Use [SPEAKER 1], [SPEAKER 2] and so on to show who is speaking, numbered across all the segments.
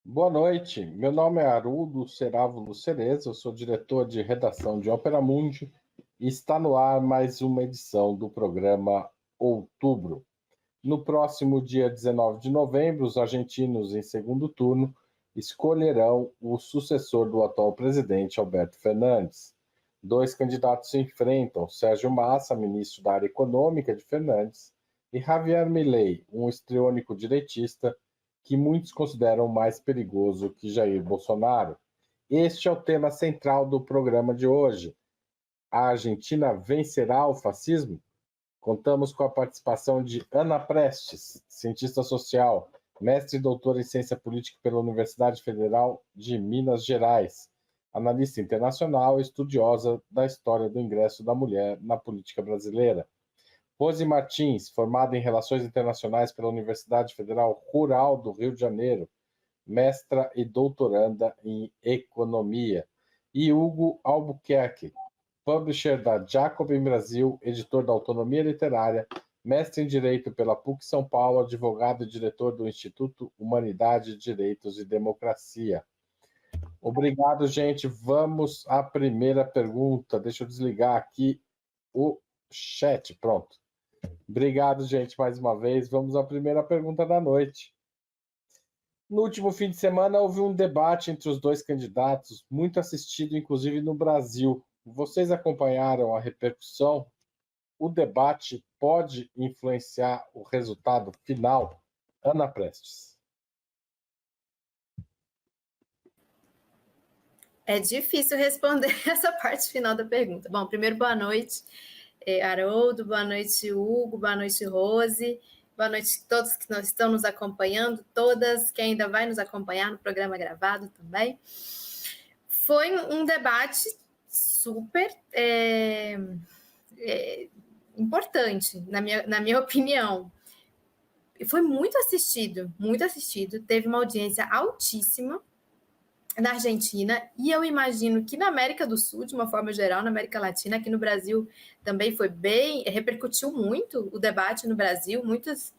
[SPEAKER 1] Boa noite, meu nome é Haroldo Cerávulo Cereza, eu sou diretor de redação de Ópera Mundi e está no ar mais uma edição do programa Outubro. No próximo dia 19 de novembro, os argentinos, em segundo turno, escolherão o sucessor do atual presidente Alberto Fernandes. Dois candidatos se enfrentam, Sérgio Massa, ministro da área econômica de Fernandes, e Javier Milei, um histriônico direitista que muitos consideram mais perigoso que Jair Bolsonaro. Este é o tema central do programa de hoje. A Argentina vencerá o fascismo? Contamos com a participação de Ana Prestes, cientista social, mestre e doutora em ciência política pela Universidade Federal de Minas Gerais, analista internacional e estudiosa da história do ingresso da mulher na política brasileira. Rose Martins, formada em Relações Internacionais pela Universidade Federal Rural do Rio de Janeiro, mestra e doutoranda em Economia. E Hugo Albuquerque, publisher da Jacobin Brasil, editor da Autonomia Literária, mestre em Direito pela PUC São Paulo, advogado e diretor do Instituto Humanidade, Direitos e Democracia. Obrigado, gente. Vamos à primeira pergunta. Deixa eu desligar aqui o chat. Pronto. Obrigado, gente, mais uma vez. Vamos à primeira pergunta da noite. No último fim de semana, houve um debate entre os dois candidatos, muito assistido, inclusive no Brasil. Vocês acompanharam a repercussão? O debate pode influenciar o resultado final? Ana Prestes.
[SPEAKER 2] É difícil responder essa parte final da pergunta. Bom, primeiro, boa noite, Haroldo, boa noite, Hugo, boa noite, Rose, boa noite a todos que estão nos acompanhando, todas que ainda vai nos acompanhar no programa gravado também. Foi um debate super importante, na minha opinião. Foi muito assistido, teve uma audiência altíssima na Argentina, e eu imagino que na América do Sul, de uma forma geral, na América Latina, aqui no Brasil também foi bem, repercutiu muito o debate no Brasil, muitas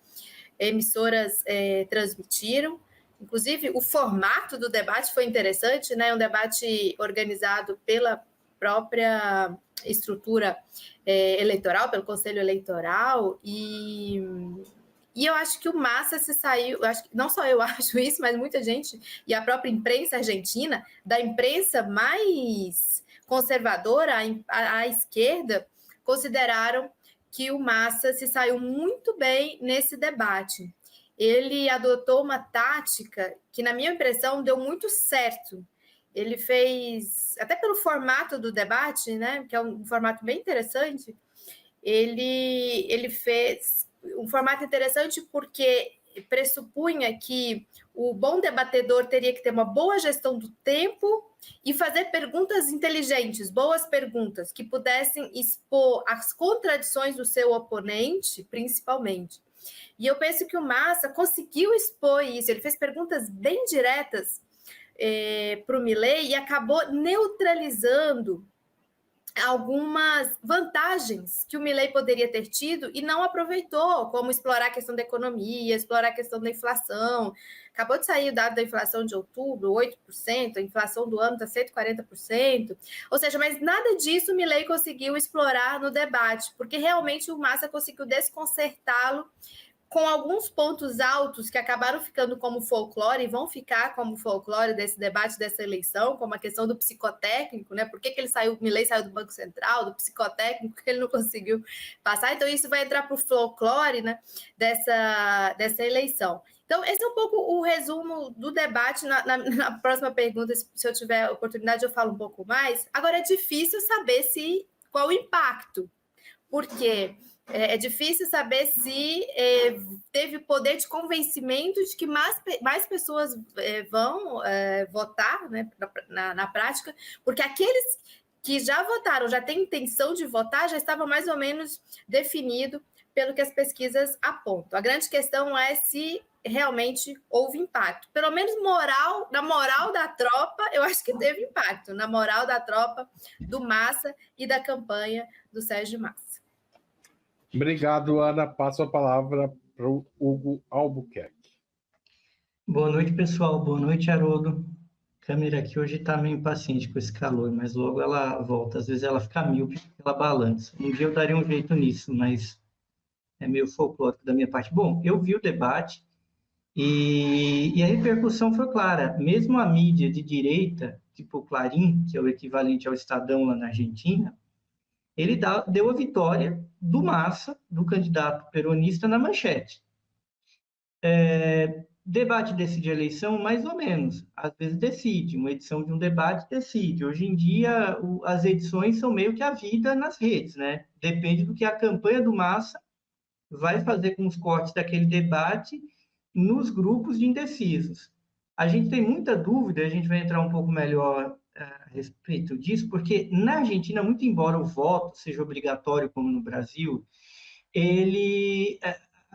[SPEAKER 2] emissoras transmitiram, inclusive o formato do debate foi interessante, né? Um debate organizado pela própria estrutura eleitoral, pelo Conselho Eleitoral, e eu acho que o Massa se saiu, não só eu acho isso, mas muita gente, e a própria imprensa argentina, da imprensa mais conservadora à esquerda, consideraram que o Massa se saiu muito bem nesse debate. Ele adotou uma tática que, na minha impressão, deu muito certo. Ele fez, até pelo formato do debate, né, que é um formato bem interessante, ele fez um formato interessante porque pressupunha que o bom debatedor teria que ter uma boa gestão do tempo e fazer perguntas inteligentes, boas perguntas, que pudessem expor as contradições do seu oponente, principalmente. E eu penso que o Massa conseguiu expor isso, ele fez perguntas bem diretas para o Milei e acabou neutralizando algumas vantagens que o Milei poderia ter tido e não aproveitou, como explorar a questão da economia, explorar a questão da inflação. Acabou de sair o dado da inflação de outubro, 8%, a inflação do ano está 140%. Ou seja, mas nada disso o Milei conseguiu explorar no debate, porque realmente o Massa conseguiu desconcertá-lo com alguns pontos altos que acabaram ficando como folclore e vão ficar como folclore desse debate, dessa eleição, como a questão do psicotécnico, né? Por que ele saiu, Milei saiu do Banco Central, do psicotécnico, que ele não conseguiu passar. Então, isso vai entrar para o folclore, né, dessa eleição. Então, esse é um pouco o resumo do debate. Na próxima pergunta, se eu tiver oportunidade, eu falo um pouco mais. Agora, é difícil saber qual o impacto, porque é difícil saber se teve poder de convencimento de que mais pessoas vão votar, né, na prática, porque aqueles que já votaram, já têm intenção de votar, já estava mais ou menos definido pelo que as pesquisas apontam. A grande questão é se realmente houve impacto. Pelo menos na moral da tropa, eu acho que teve impacto, na moral da tropa do Massa e da campanha do Sérgio Massa.
[SPEAKER 1] Obrigado, Ana. Passo a palavra para o Hugo Albuquerque.
[SPEAKER 3] Boa noite, pessoal. Boa noite, Haroldo. A câmera aqui hoje está meio impaciente com esse calor, mas logo ela volta. Às vezes ela fica míope, ela balança. Um dia eu daria um jeito nisso, mas é meio folclórico da minha parte. Bom, eu vi o debate e a repercussão foi clara. Mesmo a mídia de direita, tipo o Clarín, que é o equivalente ao Estadão lá na Argentina, ele deu a vitória do Massa, do candidato peronista, na manchete. Debate decide a eleição, mais ou menos. Às vezes decide, uma edição de um debate decide. Hoje em dia, as edições são meio que a vida nas redes, né? Depende do que a campanha do Massa vai fazer com os cortes daquele debate nos grupos de indecisos. A gente tem muita dúvida, a gente vai entrar um pouco melhor a respeito disso, porque na Argentina, muito embora o voto seja obrigatório, como no Brasil,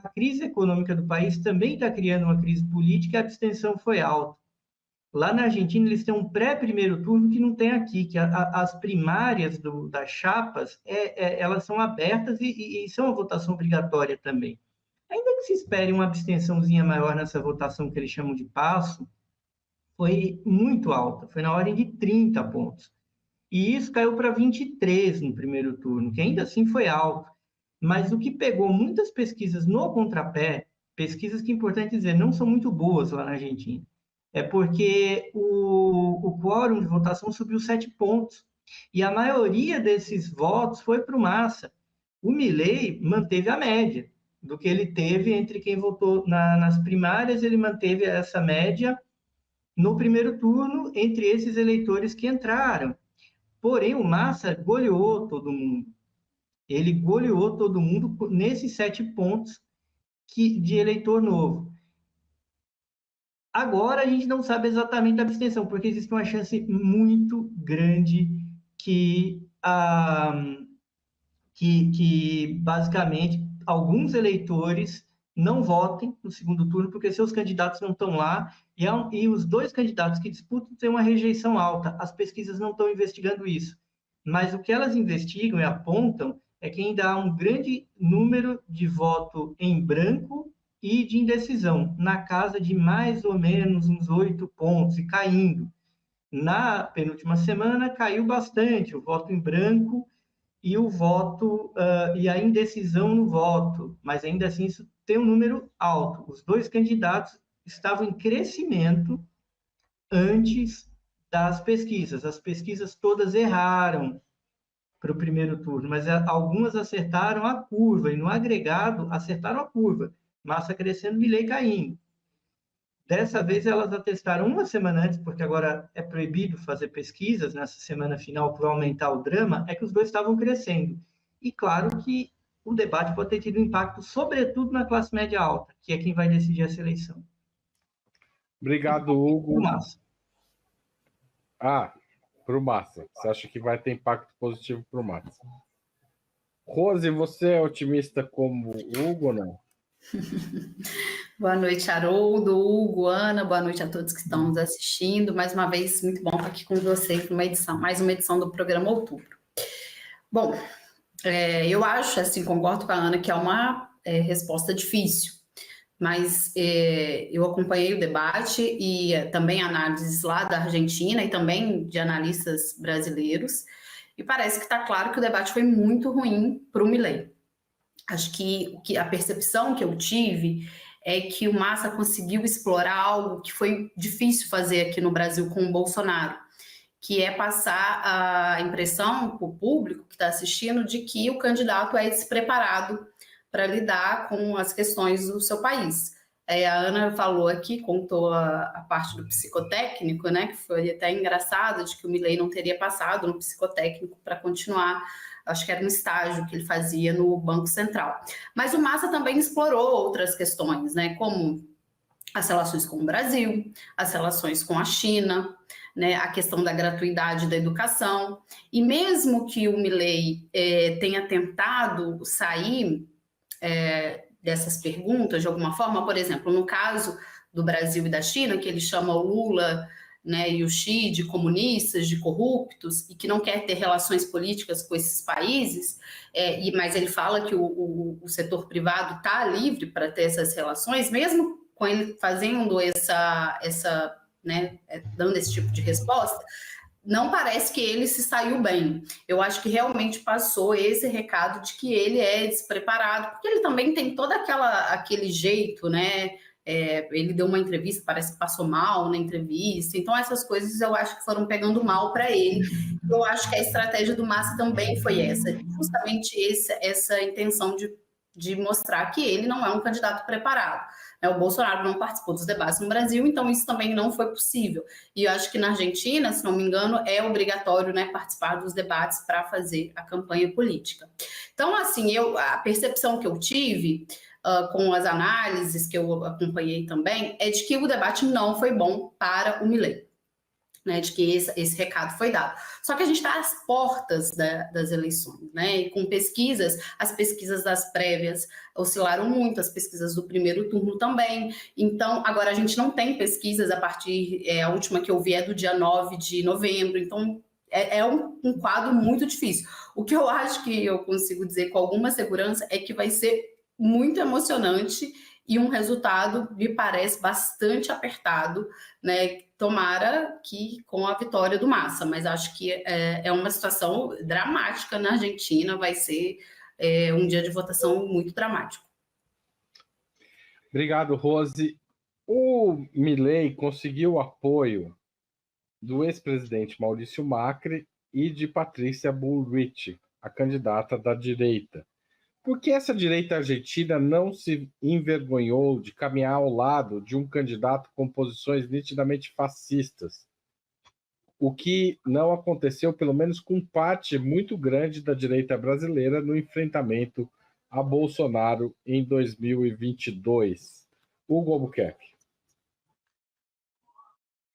[SPEAKER 3] a crise econômica do país também está criando uma crise política e a abstenção foi alta. Lá na Argentina, eles têm um pré-primeiro turno que não tem aqui, que as primárias das chapas, elas são abertas e são a votação obrigatória também. Ainda que se espere uma abstençãozinha maior nessa votação que eles chamam de passo, foi muito alta, foi na ordem de 30 pontos. E isso caiu para 23 no primeiro turno, que ainda assim foi alto. Mas o que pegou muitas pesquisas no contrapé, pesquisas que, é importante dizer, não são muito boas lá na Argentina, é porque o quórum de votação subiu 7 pontos. E a maioria desses votos foi para o Massa. O Milei manteve a média do que ele teve entre quem votou nas primárias, ele manteve essa média no primeiro turno entre esses eleitores que entraram. Porém, o Massa goleou todo mundo. Ele goleou todo mundo nesses 7 pontos de eleitor novo. Agora a gente não sabe exatamente a abstenção, porque existe uma chance muito grande que basicamente alguns eleitores não votem no segundo turno, porque seus candidatos não estão lá, e os dois candidatos que disputam têm uma rejeição alta. As pesquisas não estão investigando isso, mas o que elas investigam e apontam é que ainda há um grande número de voto em branco e de indecisão, na casa de mais ou menos uns 8 pontos, e caindo. Na penúltima semana, caiu bastante o voto em branco e o voto e a indecisão no voto, mas ainda assim isso tem um número alto. Os dois candidatos estavam em crescimento antes das pesquisas. As pesquisas todas erraram para o primeiro turno, mas algumas acertaram a curva, e no agregado acertaram a curva. Massa crescendo, Milei caindo. Dessa vez elas atestaram uma semana antes, porque agora é proibido fazer pesquisas nessa semana final para aumentar o drama, é que os dois estavam crescendo. E claro que o debate pode ter tido impacto, sobretudo na classe média alta, que é quem vai decidir essa eleição.
[SPEAKER 1] Obrigado, Hugo.
[SPEAKER 3] Massa.
[SPEAKER 1] Para o Massa. Você acha que vai ter impacto positivo para o Massa? Rose, você é otimista como o Hugo ou não?
[SPEAKER 4] Boa noite, Haroldo, Hugo, Ana, boa noite a todos que estão nos assistindo. Mais uma vez, muito bom estar aqui com vocês numa mais uma edição do programa Outubro. Bom, eu acho, assim, concordo com a Ana, que é uma resposta difícil, mas eu acompanhei o debate e também análises lá da Argentina e também de analistas brasileiros, e parece que está claro que o debate foi muito ruim para o Milei. Acho que a percepção que eu tive é que o Massa conseguiu explorar algo que foi difícil fazer aqui no Brasil com o Bolsonaro, que é passar a impressão para o público que está assistindo de que o candidato é despreparado para lidar com as questões do seu país. A Ana falou aqui, contou a parte do psicotécnico, né, que foi até engraçado, de que o Milei não teria passado no psicotécnico para continuar. Acho que era um estágio que ele fazia no Banco Central. Mas o Massa também explorou outras questões, né, como as relações com o Brasil, as relações com a China, né, a questão da gratuidade da educação. E mesmo que o Milei tenha tentado sair dessas perguntas de alguma forma, por exemplo, no caso do Brasil e da China, que ele chama o Lula, né, e o Xi de comunistas, de corruptos, e que não quer ter relações políticas com esses países, mas ele fala que o setor privado está livre para ter essas relações, mesmo com ele fazendo né, dando esse tipo de resposta, não parece que ele se saiu bem. Eu acho que realmente passou esse recado de que ele é despreparado, porque ele também tem todo aquele jeito, né? Ele deu uma entrevista, parece que passou mal na entrevista. Então, essas coisas eu acho que foram pegando mal para ele. Eu acho que a estratégia do Massa também foi essa, justamente essa intenção de mostrar que ele não é um candidato preparado. O Bolsonaro não participou dos debates no Brasil, então isso também não foi possível. E eu acho que na Argentina, se não me engano, é obrigatório, né, participar dos debates para fazer a campanha política. Então, assim, a percepção que eu tive com as análises que eu acompanhei também é de que o debate não foi bom para o Milei. Né, de que esse recado foi dado. Só que a gente está às portas das eleições, né? E com pesquisas, as pesquisas das prévias oscilaram muito, as pesquisas do primeiro turno também. Então, agora a gente não tem pesquisas a partir, a última que eu vi é do dia 9 de novembro, então é um quadro muito difícil. O que eu acho que eu consigo dizer com alguma segurança é que vai ser muito emocionante e um resultado, me parece, bastante apertado, né? Tomara que com a vitória do Massa, mas acho que é uma situação dramática na Argentina, vai ser um dia de votação muito dramático.
[SPEAKER 1] Obrigado, Rose. O Milei conseguiu o apoio do ex-presidente Maurício Macri e de Patrícia Bullrich, a candidata da direita. Por que essa direita argentina não se envergonhou de caminhar ao lado de um candidato com posições nitidamente fascistas? O que não aconteceu, pelo menos com parte muito grande da direita brasileira no enfrentamento a Bolsonaro em 2022. Hugo Albuquerque.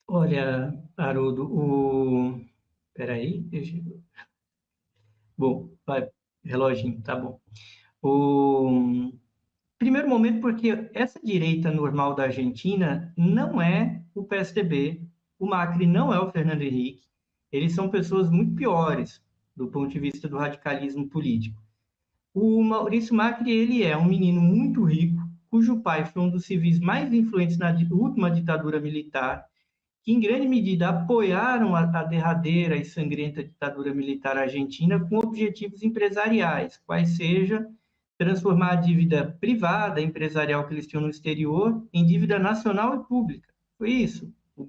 [SPEAKER 3] Olha, Haroldo, Peraí, Bom, vai, reloginho, tá bom. Primeiro momento, porque essa direita normal da Argentina não é o PSDB, o Macri não é o Fernando Henrique, eles são pessoas muito piores do ponto de vista do radicalismo político. O Maurício Macri, ele é um menino muito rico, cujo pai foi um dos civis mais influentes na última ditadura militar, que em grande medida apoiaram a derradeira e sangrenta ditadura militar argentina com objetivos empresariais, quais seja transformar a dívida privada, empresarial que eles tinham no exterior, em dívida nacional e pública. Foi isso. O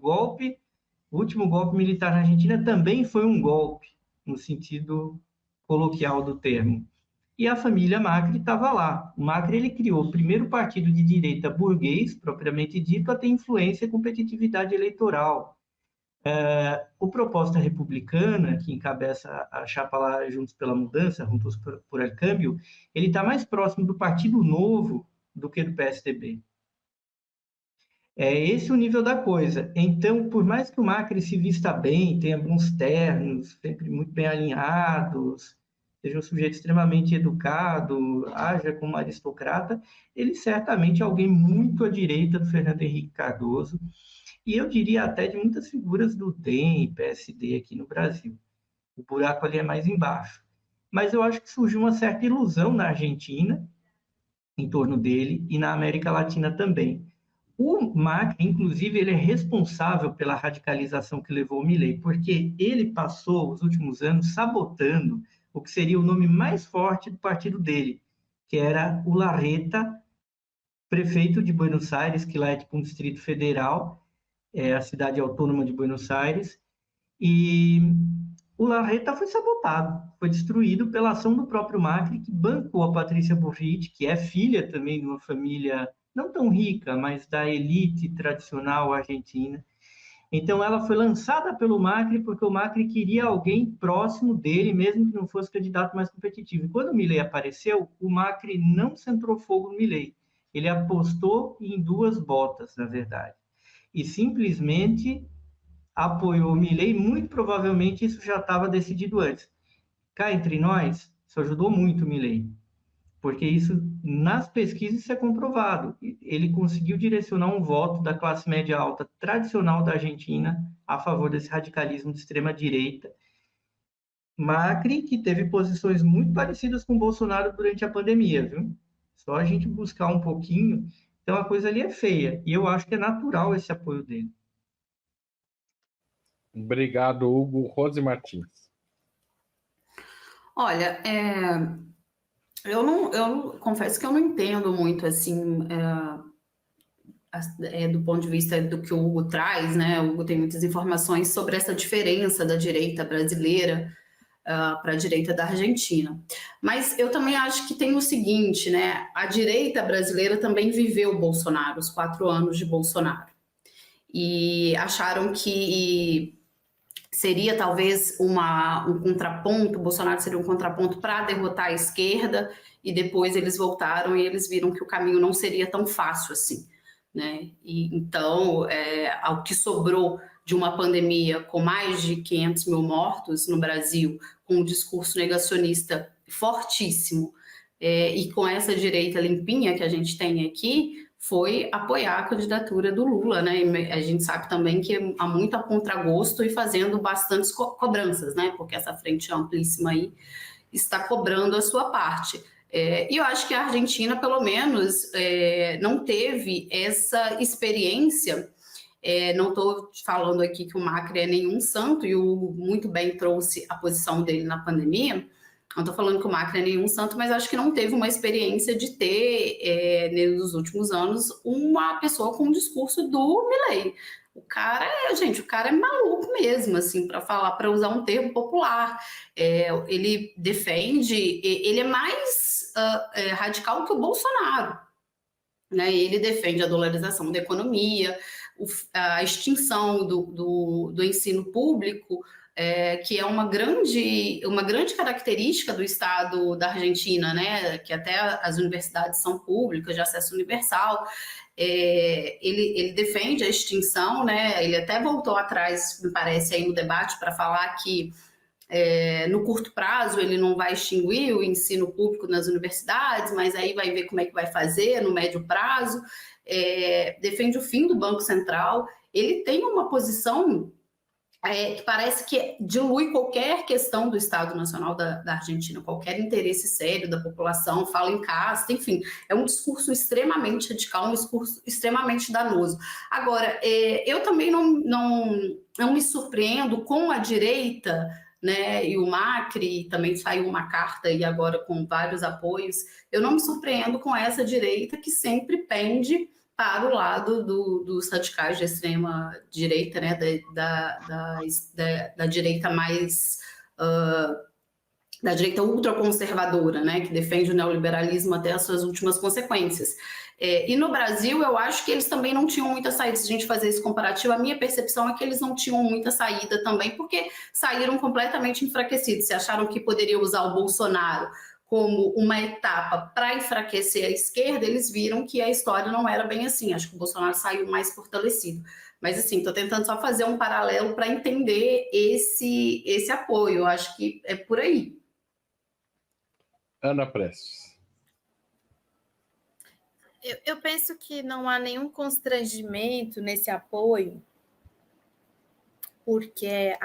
[SPEAKER 3] último golpe militar na Argentina também foi um golpe, no sentido coloquial do termo. E a família Macri estava lá. O Macri ele criou o primeiro partido de direita burguês, propriamente dito, a ter influência e competitividade eleitoral. O Proposta Republicana, que encabeça a chapa lá Juntos pela Mudança, Juntos por el Cambio, ele está mais próximo do Partido Novo do que do PSDB. É esse o nível da coisa. Então, por mais que o Macri se vista bem, tenha bons ternos, sempre muito bem alinhados, seja um sujeito extremamente educado, haja como aristocrata, ele certamente é alguém muito à direita do Fernando Henrique Cardoso, e eu diria até de muitas figuras do DEM e PSD aqui no Brasil. O buraco ali é mais embaixo. Mas eu acho que surgiu uma certa ilusão na Argentina, em torno dele, e na América Latina também. O Macri, inclusive, ele é responsável pela radicalização que levou o Milei, porque ele passou os últimos anos sabotando o que seria o nome mais forte do partido dele, que era o Larreta, prefeito de Buenos Aires, que lá é tipo um distrito federal, a cidade autônoma de Buenos Aires, e o Larreta foi sabotado, foi destruído pela ação do próprio Macri, que bancou a Patrícia Bullrich, que é filha também de uma família não tão rica, mas da elite tradicional argentina. Então, ela foi lançada pelo Macri porque o Macri queria alguém próximo dele, mesmo que não fosse candidato mais competitivo. E quando o Milei apareceu, o Macri não centrou fogo no Milei. Ele apostou em duas botas, na verdade. E simplesmente apoiou o Milei, muito provavelmente isso já estava decidido antes. Cá entre nós, isso ajudou muito o Milei, porque isso, nas pesquisas, isso é comprovado. Ele conseguiu direcionar um voto da classe média alta tradicional da Argentina a favor desse radicalismo de extrema-direita. Macri, que teve posições muito parecidas com Bolsonaro durante a pandemia, viu? Só a gente buscar um pouquinho, Então, a coisa ali é feia. E eu acho que é natural esse apoio dele.
[SPEAKER 1] Obrigado, Hugo. Rose Martins.
[SPEAKER 4] Olha, eu confesso que eu não entendo muito, assim, do ponto de vista do que o Hugo traz, né? O Hugo tem muitas informações sobre essa diferença da direita brasileira para a direita da Argentina. Mas eu também acho que tem o seguinte, né? A direita brasileira também viveu o Bolsonaro, os 4 anos de Bolsonaro. E acharam que seria talvez um contraponto, o Bolsonaro seria um contraponto para derrotar a esquerda, e depois eles voltaram e eles viram que o caminho não seria tão fácil assim, né? E então, ao que sobrou de uma pandemia com mais de 500 mil mortos no Brasil, com um discurso negacionista fortíssimo, e com essa direita limpinha que a gente tem aqui, foi apoiar a candidatura do Lula, né? E a gente sabe também que há muito a contragosto e fazendo bastantes cobranças, né? Porque essa frente amplíssima aí está cobrando a sua parte. E eu acho que a Argentina, pelo menos, não teve essa experiência. Não estou falando aqui que o Macri é nenhum santo, e o Hugo muito bem trouxe a posição dele na pandemia. Não estou falando que o Macri é nenhum santo, mas acho que não teve uma experiência de ter, nos últimos anos, uma pessoa com um discurso do Milei. O cara é maluco mesmo, assim, para falar, para usar um termo popular. Ele defende, ele é mais radical que o Bolsonaro, né? Ele defende a dolarização da economia, a extinção do ensino público, que é uma grande característica do Estado da Argentina, né? Que até as universidades são públicas, de acesso universal. Ele defende a extinção, né? Ele até voltou atrás, me parece, aí no debate para falar que no curto prazo ele não vai extinguir o ensino público nas universidades, mas aí vai ver como é que vai fazer no médio prazo. Defende o fim do Banco Central. Ele tem uma posição que parece que dilui qualquer questão do Estado Nacional da Argentina, qualquer interesse sério da população, fala em casta, enfim, é um discurso extremamente radical, um discurso extremamente danoso. Agora, eu também não me surpreendo com a direita, né, e o Macri também saiu uma carta e agora com vários apoios, eu não me surpreendo com essa direita que sempre pende para o lado dos radicais de extrema direita, né, da direita mais da direita ultraconservadora, né, que defende o neoliberalismo até as suas últimas consequências. E no Brasil, eu acho que eles também não tinham muita saída. Se a gente fazer esse comparativo, a minha percepção é que eles não tinham muita saída também, porque saíram completamente enfraquecidos. Se acharam que poderiam usar o Bolsonaro como uma etapa para enfraquecer a esquerda, eles viram que a história não era bem assim. Acho que o Bolsonaro saiu mais fortalecido. Mas, assim, estou tentando só fazer um paralelo para entender esse apoio. Eu acho que é por aí.
[SPEAKER 1] Ana Prestes.
[SPEAKER 2] Eu penso que não há nenhum constrangimento nesse apoio, porque é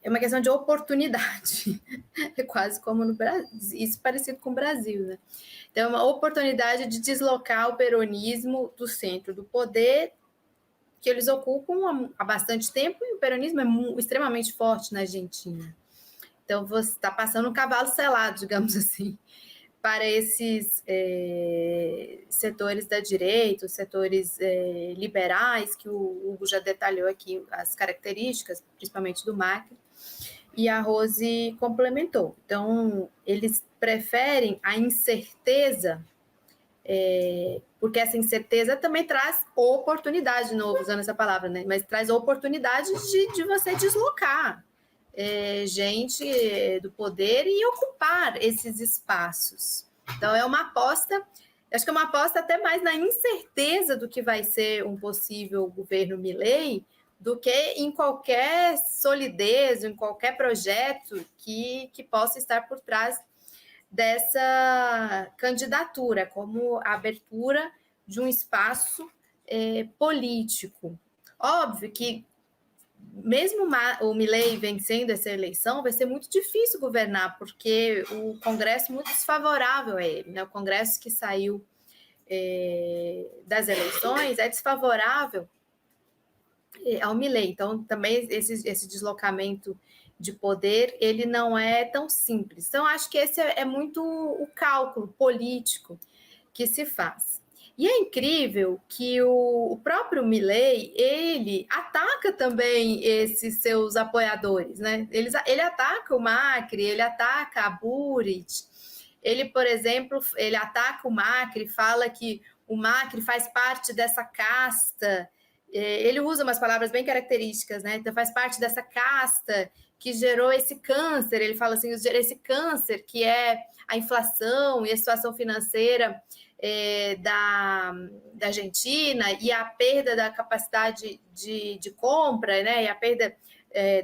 [SPEAKER 2] uma questão de oportunidade. É quase como no Brasil, isso parecido com o Brasil, né? Então, é uma oportunidade de deslocar o peronismo do centro do poder, que eles ocupam há bastante tempo, e o peronismo é extremamente forte na Argentina. Então, você está passando um cavalo selado, digamos assim, para esses setores da direita, os setores liberais, que o Hugo já detalhou aqui as características, principalmente do Macri, e a Rose complementou. Então, eles preferem a incerteza, porque essa incerteza também traz oportunidade, de novo, usando essa palavra, né? Mas traz oportunidade de você deslocar gente do poder e ocupar esses espaços. Então, é uma aposta, acho que é uma aposta até mais na incerteza do que vai ser um possível governo Milei, do que em qualquer solidez, em qualquer projeto que possa estar por trás dessa candidatura, como a abertura de um espaço político. Óbvio que, mesmo o Milei vencendo essa eleição, vai ser muito difícil governar, porque o Congresso é muito desfavorável a ele, né? O Congresso que saiu das eleições é desfavorável ao Milei. Então, também esse deslocamento de poder, ele não é tão simples. Então, acho que esse é muito o cálculo político que se faz. E é incrível que o próprio Milei, ele ataca também esses seus apoiadores, né? Ele ataca o Macri, ele ataca a Buric, ele, por exemplo, ele ataca o Macri, fala que o Macri faz parte dessa casta, ele usa umas palavras bem características, né? Então, faz parte dessa casta que gerou esse câncer, ele fala assim, esse câncer que é a inflação e a situação financeira da Argentina e a perda da capacidade de compra, né? E a perda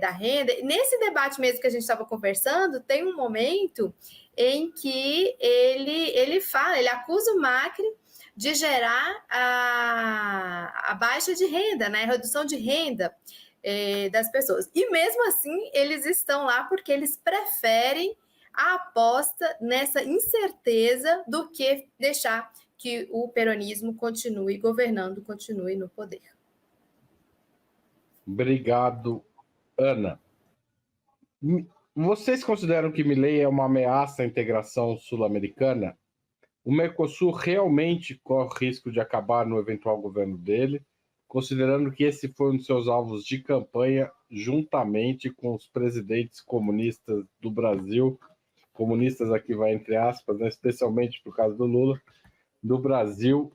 [SPEAKER 2] da renda. Nesse debate mesmo que a gente estava conversando, tem um momento em que ele acusa o Macri de gerar a baixa de renda, né? A redução de renda das pessoas. E mesmo assim, eles estão lá porque eles preferem a aposta nessa incerteza do que deixar que o peronismo continue governando, continue no poder.
[SPEAKER 1] Obrigado, Ana. Vocês consideram que Milei é uma ameaça à integração sul-americana? O Mercosul realmente corre risco de acabar no eventual governo dele, considerando que esse foi um dos seus alvos de campanha, juntamente com os presidentes comunistas do Brasil, comunistas aqui vai entre aspas, né, especialmente por causa do Lula, do Brasil,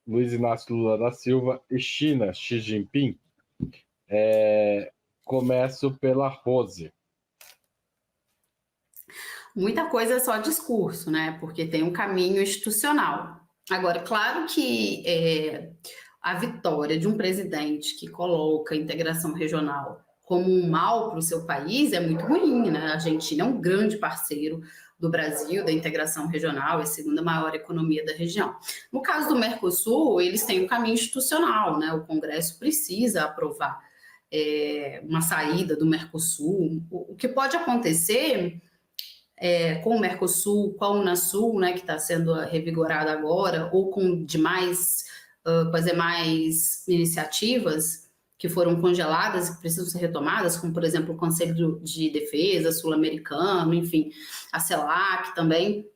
[SPEAKER 1] Luiz Inácio Lula da Silva, e China, Xi Jinping. Começo pela Rose.
[SPEAKER 4] Muita coisa é só discurso, né? Porque tem um caminho institucional. Agora, claro que a vitória de um presidente que coloca a integração regional como um mal para o seu país é muito ruim, né? A Argentina é um grande parceiro do Brasil, da integração regional, é a segunda maior economia da região. No caso do Mercosul, eles têm um caminho institucional, né? O Congresso precisa aprovar uma saída do Mercosul. O que pode acontecer com o Mercosul, com a Unasul, né, que está sendo revigorada agora, ou com demais, fazer mais iniciativas que foram congeladas e que precisam ser retomadas, como, por exemplo, o Conselho de Defesa Sul-Americano, enfim, a CELAC também.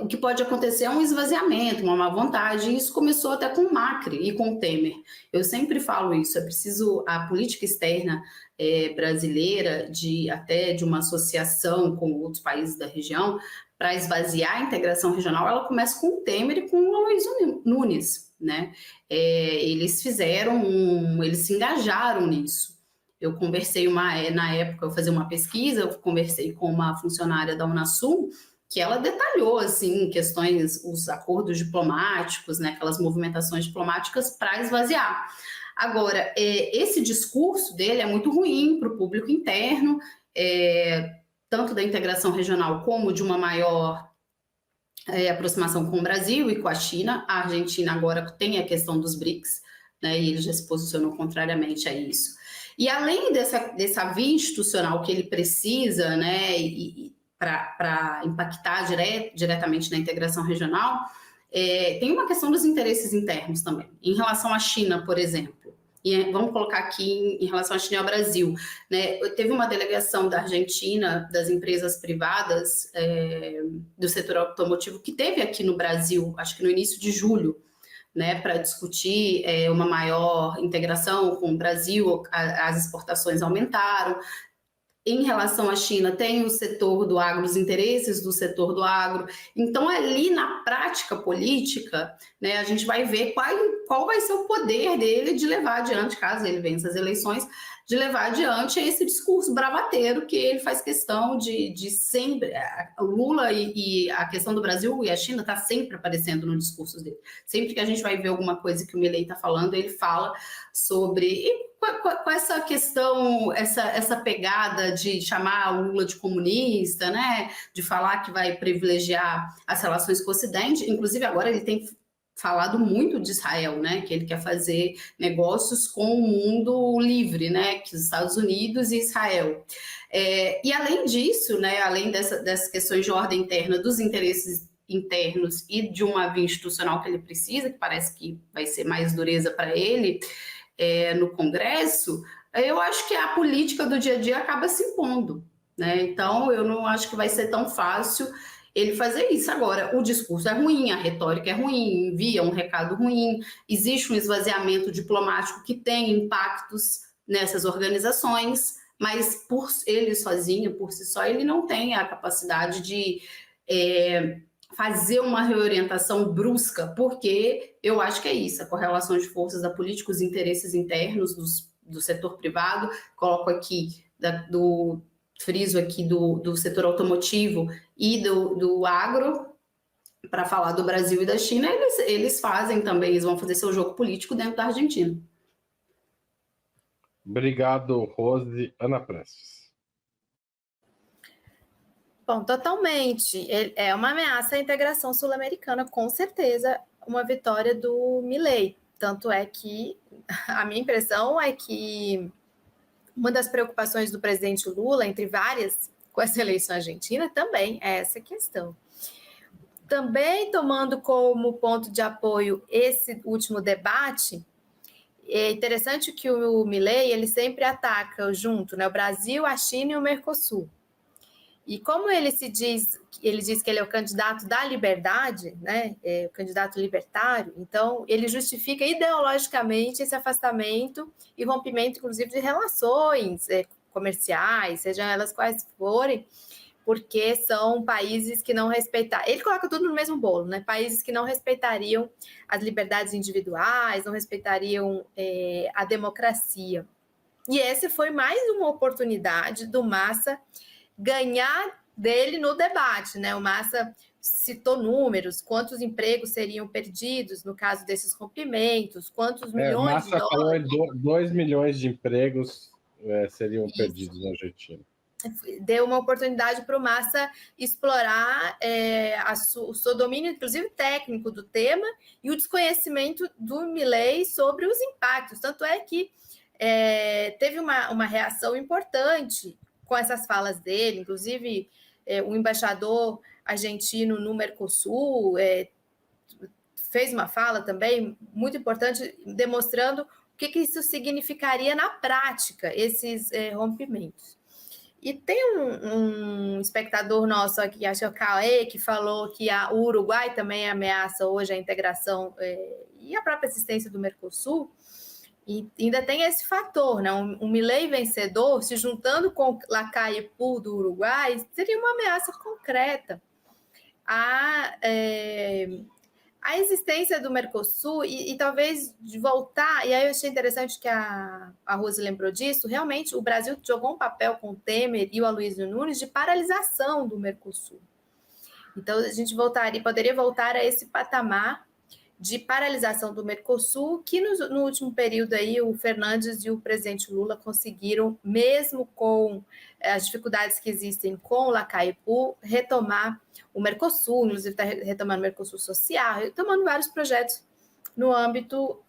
[SPEAKER 4] O que pode acontecer é um esvaziamento, uma má vontade, e isso começou até com o Macri e com o Temer. Eu sempre falo isso, é preciso a política externa brasileira, até de uma associação com outros países da região, para esvaziar a integração regional, ela começa com o Temer e com o Aloysio Nunes, né? Eles eles se engajaram nisso. Eu conversei na época, eu fazia uma pesquisa, eu conversei com uma funcionária da Unasul, que ela detalhou, assim, questões, os acordos diplomáticos, né, aquelas movimentações diplomáticas para esvaziar. Agora, esse discurso dele é muito ruim para o público interno, tanto da integração regional como de uma maior aproximação com o Brasil e com a China. A Argentina agora tem a questão dos BRICS, né, e ele já se posicionou contrariamente a isso. E além dessa via institucional que ele precisa, né, para impactar diretamente na integração regional, tem uma questão dos interesses internos também. Em relação à China, por exemplo, e vamos colocar aqui em relação à China e ao Brasil, né? Teve uma delegação da Argentina, das empresas privadas do setor automotivo, que teve aqui no Brasil, acho que no início de julho, né, para discutir uma maior integração com o Brasil. As exportações aumentaram. Em relação à China, tem o setor do agro, os interesses do setor do agro. Então, ali na prática política, né, a gente vai ver qual vai ser o poder dele de levar adiante, caso ele vença as eleições, de levar adiante esse discurso bravateiro que ele faz questão de sempre... O Lula e a questão do Brasil e a China está sempre aparecendo no discurso dele. Sempre que a gente vai ver alguma coisa que o Milei está falando, ele fala sobre... Com essa questão, essa pegada de chamar o Lula de comunista, né? De falar que vai privilegiar as relações com o Ocidente. Inclusive, agora ele tem falado muito de Israel, né? Que ele quer fazer negócios com o mundo livre, né? Que os Estados Unidos e Israel. E além disso, né? Além dessas questões de ordem interna dos interesses internos e de uma via institucional que ele precisa, que parece que vai ser mais dureza para ele no Congresso, eu acho que a política do dia a dia acaba se impondo, né? Então, eu não acho que vai ser tão fácil ele fazer isso. Agora, o discurso é ruim, a retórica é ruim, envia um recado ruim, existe um esvaziamento diplomático que tem impactos nessas organizações, mas por ele sozinho, por si só, ele não tem a capacidade de fazer uma reorientação brusca, porque eu acho que é isso, a correlação de forças da política, os interesses internos do setor privado, coloco aqui friso aqui do setor automotivo e do agro, para falar do Brasil e da China, eles fazem também, eles vão fazer seu jogo político dentro da Argentina.
[SPEAKER 1] Obrigado, Rose. Ana Prestes.
[SPEAKER 2] Bom, totalmente. É uma ameaça à integração sul-americana, com certeza, uma vitória do Milei. Tanto é que a minha impressão é que uma das preocupações do presidente Lula, entre várias, com essa eleição argentina, também é essa questão. Também tomando como ponto de apoio esse último debate, é interessante que o Milei, ele sempre ataca junto, né, o Brasil, a China e o Mercosul. E como ele diz que ele é o candidato da liberdade, né, o candidato libertário, então ele justifica ideologicamente esse afastamento e rompimento, inclusive, de relações comerciais, sejam elas quais forem, porque são países que não respeitam. Ele coloca tudo no mesmo bolo, né? Países que não respeitariam as liberdades individuais, não respeitariam a democracia. E essa foi mais uma oportunidade do Massa ganhar dele no debate, né? O Massa citou números, quantos empregos seriam perdidos no caso desses rompimentos, quantos milhões de dólares.
[SPEAKER 1] Massa falou 2 milhões de empregos seriam perdidos na Argentina.
[SPEAKER 2] Deu uma oportunidade para o Massa explorar o seu domínio, inclusive técnico do tema, e o desconhecimento do Milei sobre os impactos. Tanto é que teve uma reação importante com essas falas dele, inclusive o embaixador argentino no Mercosul fez uma fala também muito importante, demonstrando o que isso significaria na prática, esses rompimentos. E tem um espectador nosso aqui, acho que é o Cauê, que falou que o Uruguai também ameaça hoje a integração e a própria existência do Mercosul. E ainda tem esse fator, né? Um Milei vencedor se juntando com o Lacaipu do Uruguai seria uma ameaça concreta a existência do Mercosul e talvez de voltar, e aí eu achei interessante que a Rose lembrou disso, realmente o Brasil jogou um papel com o Temer e o Aloysio Nunes de paralisação do Mercosul. Então a gente poderia voltar a esse patamar de paralisação do Mercosul, que no último período aí o Fernandes e o presidente Lula conseguiram, mesmo com as dificuldades que existem com o Lacaipu, retomar o Mercosul, inclusive está retomando o Mercosul social, retomando vários projetos no âmbito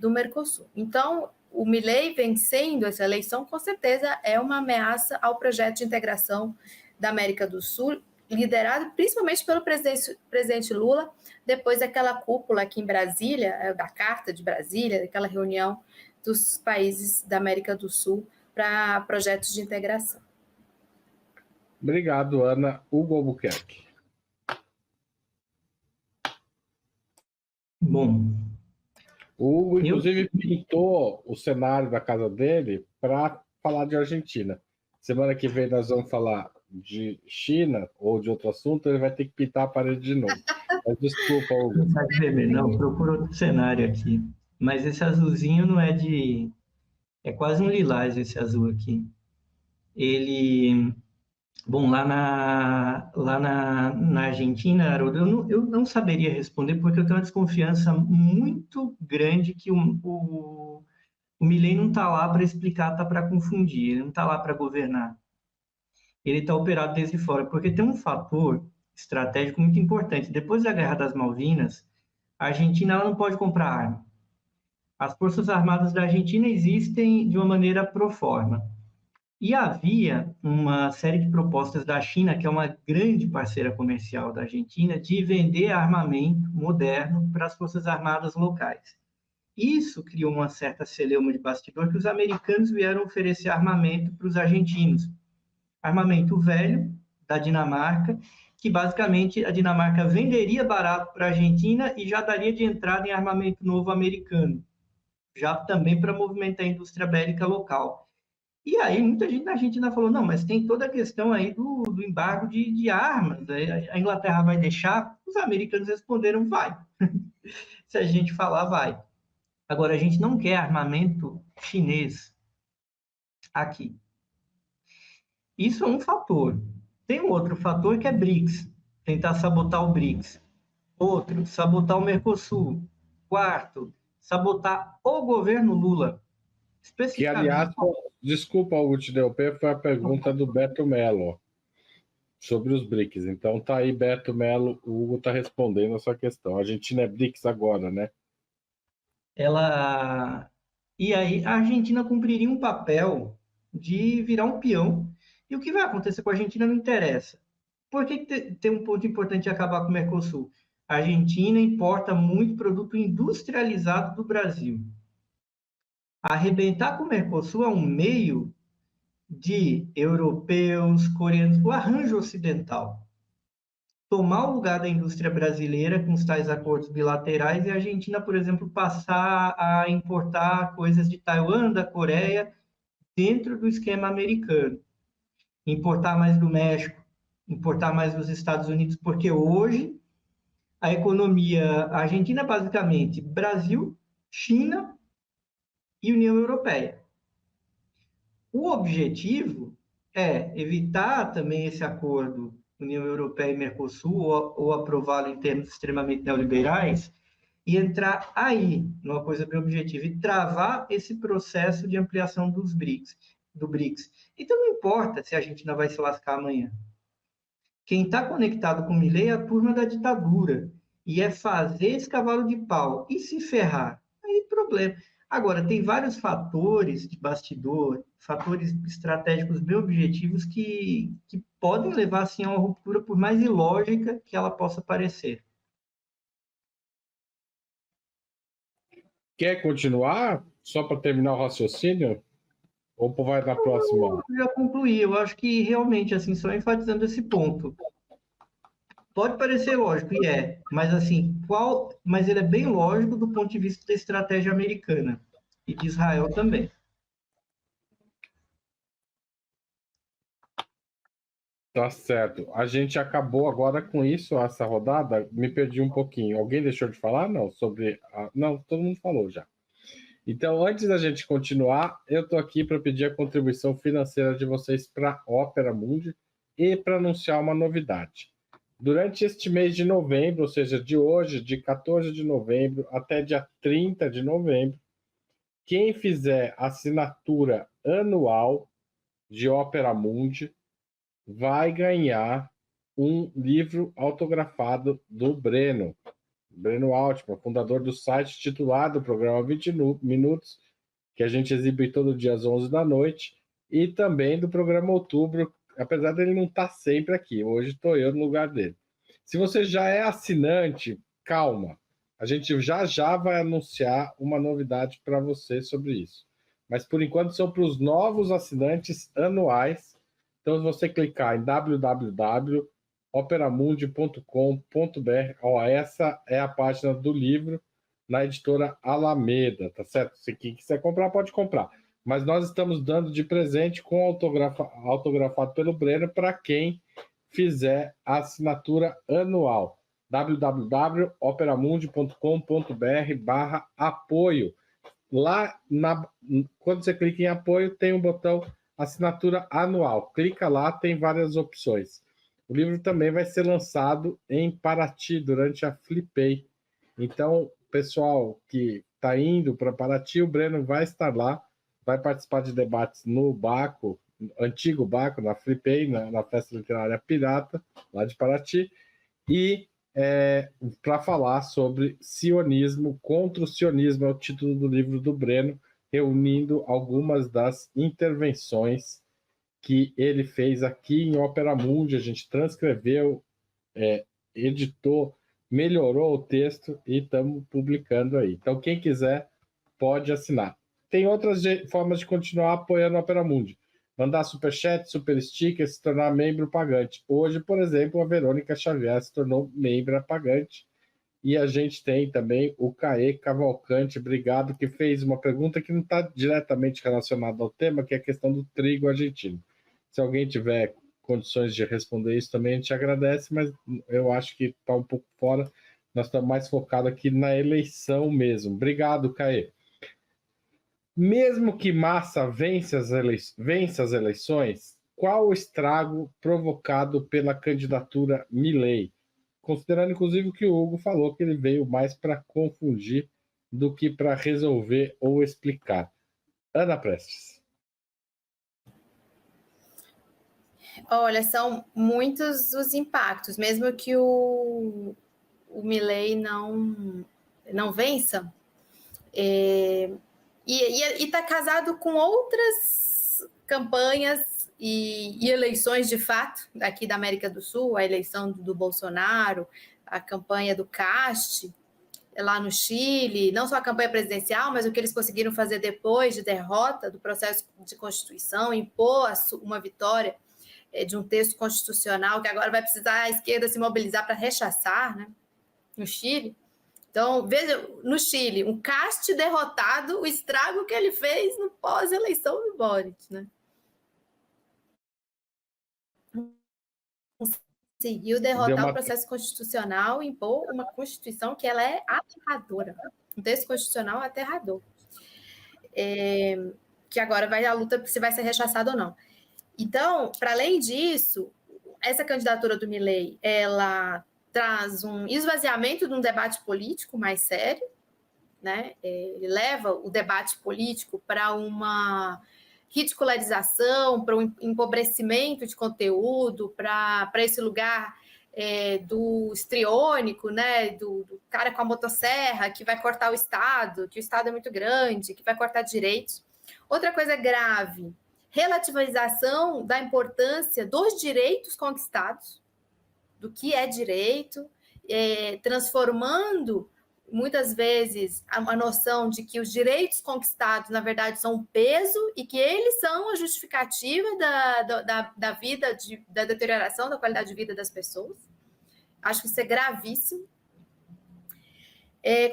[SPEAKER 2] do Mercosul. Então, o Milei vencendo essa eleição, com certeza é uma ameaça ao projeto de integração da América do Sul, liderado principalmente pelo presidente Lula, depois daquela cúpula aqui em Brasília, da Carta de Brasília, daquela reunião dos países da América do Sul para projetos de integração.
[SPEAKER 1] Obrigado, Ana. Hugo Albuquerque.
[SPEAKER 3] Bom,
[SPEAKER 1] O Hugo, inclusive, pintou o cenário da casa dele para falar de Argentina. Semana que vem nós vamos falar de China ou de outro assunto, ele vai ter que pintar a parede de novo. Mas desculpa, Hugo.
[SPEAKER 3] Não, procura outro cenário aqui. Mas esse azulzinho não é de... É quase um lilás esse azul aqui. Ele... Bom, lá na Argentina, Haroldo, eu não saberia responder porque eu tenho uma desconfiança muito grande que o Milei não está lá para explicar, está para confundir, ele não está lá para governar. Ele está operado desde fora, porque tem um fator estratégico muito importante. Depois da Guerra das Malvinas, a Argentina ela não pode comprar arma. As Forças Armadas da Argentina existem de uma maneira pro forma. E havia uma série de propostas da China, que é uma grande parceira comercial da Argentina, de vender armamento moderno para as forças armadas locais. Isso criou uma certa celeuma de bastidor que os americanos vieram oferecer armamento para os argentinos. Armamento velho, da Dinamarca, que basicamente a Dinamarca venderia barato para a Argentina e já daria de entrada em armamento novo americano, já também para movimentar a indústria bélica local. E aí muita gente na Argentina falou, não, mas tem toda a questão aí do embargo de armas, a Inglaterra vai deixar? Os americanos responderam, vai. Se a gente falar, vai. Agora, a gente não quer armamento chinês aqui. Isso é um fator. Tem um outro fator que é BRICS, tentar sabotar o BRICS. Outro, sabotar o Mercosul. Quarto, sabotar o governo Lula.
[SPEAKER 1] Que, aliás, desculpa, Hugo, te interromper, foi a pergunta do Beto Mello sobre os BRICS. Então, tá aí, Beto Mello, o Hugo está respondendo a sua questão. A Argentina é BRICS agora, né?
[SPEAKER 3] E aí, a Argentina cumpriria um papel de virar um peão. E o que vai acontecer com a Argentina não interessa. Por que tem um ponto importante de acabar com o Mercosul? A Argentina importa muito produto industrializado do Brasil. Arrebentar com o Mercosul é um meio de europeus, coreanos, o arranjo ocidental. Tomar o lugar da indústria brasileira com os tais acordos bilaterais e a Argentina, por exemplo, passar a importar coisas de Taiwan, da Coreia, dentro do esquema americano. Importar mais do México, importar mais dos Estados Unidos, porque hoje a economia argentina é basicamente Brasil, China e União Europeia. O objetivo é evitar também esse acordo União Europeia e Mercosul, ou aprová-lo em termos extremamente neoliberais, e entrar aí, numa coisa bem objetiva, e travar esse processo de ampliação do BRICS. Então, não importa se a Argentina vai se lascar amanhã. Quem está conectado com o Milei é a turma da ditadura, e é fazer esse cavalo de pau e se ferrar. Aí, problema. Agora, tem vários fatores de bastidor, fatores estratégicos bem objetivos que podem levar assim, a uma ruptura, por mais ilógica que ela possa parecer.
[SPEAKER 1] Quer continuar? Só para terminar o raciocínio? Ou vai na próxima?
[SPEAKER 3] Eu já concluí. Eu acho que realmente, assim, só enfatizando esse ponto. Pode parecer lógico, e é, mas assim, mas ele é bem lógico do ponto de vista da estratégia americana e de Israel também.
[SPEAKER 1] Tá certo. A gente acabou agora com isso, essa rodada. Me perdi um pouquinho. Alguém deixou de falar? Não, sobre. Não, todo mundo falou já. Então, antes da gente continuar, eu estou aqui para pedir a contribuição financeira de vocês para a Opera Mundi e para anunciar uma novidade. Durante este mês de novembro, ou seja, de hoje, de 14 de novembro até dia 30 de novembro, quem fizer assinatura anual de Opera Mundi vai ganhar um livro autografado do Breno Altman, fundador do site titulado Programa 20 Minutos, que a gente exibe todo dia às 11 da noite, e também do Programa Outubro, apesar dele não estar sempre aqui, hoje estou eu no lugar dele. Se você já é assinante, calma, a gente já vai anunciar uma novidade para você sobre isso. Mas, por enquanto, são para os novos assinantes anuais. Então, se você clicar em www.operamundi.com.br, essa é a página do livro na editora Alameda, tá certo? Se quem quiser comprar, pode comprar. Mas nós estamos dando de presente com autografado pelo Breno para quem fizer a assinatura anual. www.operamundi.com.br/apoio. Lá, quando você clica em apoio, tem um botão assinatura anual. Clica lá, tem várias opções. O livro também vai ser lançado em Paraty durante a Flipei. Então, pessoal que está indo para Paraty, o Breno vai estar lá, vai participar de debates no Baco, antigo Baco, na Flipei, na Festa Literária Pirata, lá de Paraty, e para falar sobre sionismo, contra o sionismo, é o título do livro do Breno, reunindo algumas das intervenções que ele fez aqui em Opera Mundi. A gente transcreveu, editou, melhorou o texto e estamos publicando aí. Então, quem quiser pode assinar. Tem outras formas de continuar apoiando a Opera Mundi. Mandar superchat, super sticker, se tornar membro pagante. Hoje, por exemplo, a Verônica Xavier se tornou membro pagante. E a gente tem também o Caê Cavalcante, obrigado, que fez uma pergunta que não está diretamente relacionada ao tema, que é a questão do trigo argentino. Se alguém tiver condições de responder isso também, a gente agradece, mas eu acho que está um pouco fora. Nós estamos mais focados aqui na eleição mesmo. Obrigado, Caê. Mesmo que Massa vença as eleições, qual o estrago provocado pela candidatura Milei? Considerando, inclusive, o que o Hugo falou, que ele veio mais para confundir do que para resolver ou explicar. Ana Prestes.
[SPEAKER 2] Olha, são muitos os impactos, mesmo que o Milei não vença, e está casado com outras campanhas e eleições de fato aqui da América do Sul, a eleição do Bolsonaro, a campanha do Cast lá no Chile, não só a campanha presidencial, mas o que eles conseguiram fazer depois de derrota do processo de constituição, impor uma vitória de um texto constitucional que agora vai precisar a esquerda se mobilizar para rechaçar, né, no Chile. Então, veja, no Chile, um Cast derrotado, o estrago que ele fez no pós-eleição do Boric, né? Conseguiu derrotar o processo constitucional e impor uma Constituição que ela é aterradora, um texto constitucional aterrador, que agora vai a luta se vai ser rechaçado ou não. Então, para além disso, essa candidatura do Milei, ela traz um esvaziamento de um debate político mais sério, né? Ele leva o debate político para uma ridicularização, para um empobrecimento de conteúdo, para esse lugar do histriônico, né? Do cara com a motosserra que vai cortar o Estado, que o Estado é muito grande, que vai cortar direitos. Outra coisa grave, relativização da importância dos direitos conquistados, do que é direito, transformando muitas vezes a noção de que os direitos conquistados, na verdade, são um peso e que eles são a justificativa da vida, da deterioração da qualidade de vida das pessoas. Acho que isso é gravíssimo.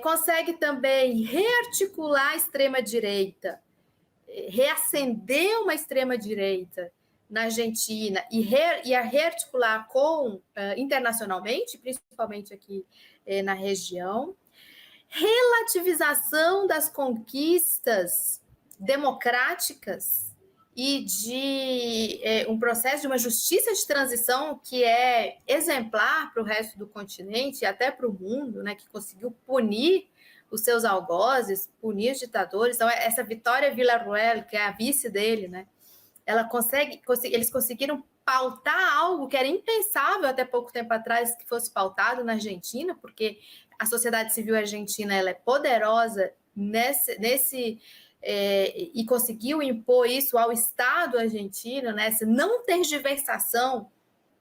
[SPEAKER 2] Consegue também rearticular a extrema-direita, reacender uma extrema-direita na Argentina e a rearticular internacionalmente, principalmente aqui na região. Relativização das conquistas democráticas e de um processo de uma justiça de transição que é exemplar para o resto do continente e até para o mundo, né, que conseguiu punir os seus algozes, punir os ditadores. Então, essa Vitória Villarruel, que é a vice dele, né, eles conseguiram pautar algo que era impensável até pouco tempo atrás que fosse pautado na Argentina, porque a sociedade civil argentina ela é poderosa e conseguiu impor isso ao Estado argentino, né? Não tergiversação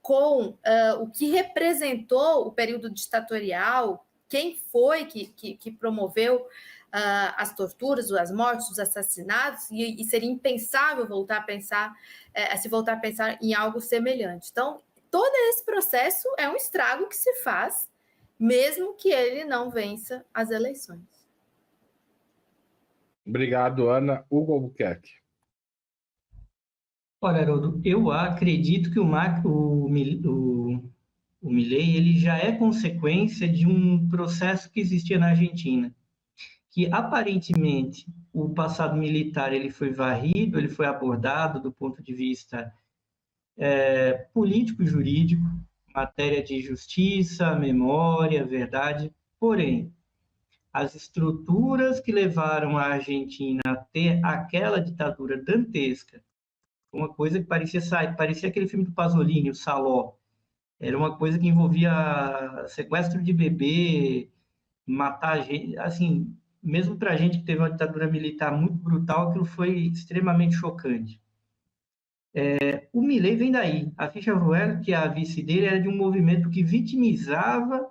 [SPEAKER 2] com o que representou o período ditatorial, quem foi que promoveu as torturas, as mortes, os assassinatos, e seria impensável se voltar a pensar em algo semelhante. Então, todo esse processo é um estrago que se faz, mesmo que ele não vença as eleições.
[SPEAKER 1] Obrigado, Ana. Hugo Albuquerque.
[SPEAKER 3] Olha, Haroldo, eu acredito que o Milei ele já é consequência de um processo que existia na Argentina, que aparentemente o passado militar ele foi varrido, ele foi abordado do ponto de vista político e jurídico, matéria de justiça, memória, verdade, porém, as estruturas que levaram a Argentina a ter aquela ditadura dantesca, uma coisa que parecia aquele filme do Pasolini, o Saló, era uma coisa que envolvia sequestro de bebê, matar gente, assim, mesmo para a gente que teve uma ditadura militar muito brutal, aquilo foi extremamente chocante. O Milei vem daí. A Ficha Ruel, que é a vice dele, era de um movimento que vitimizava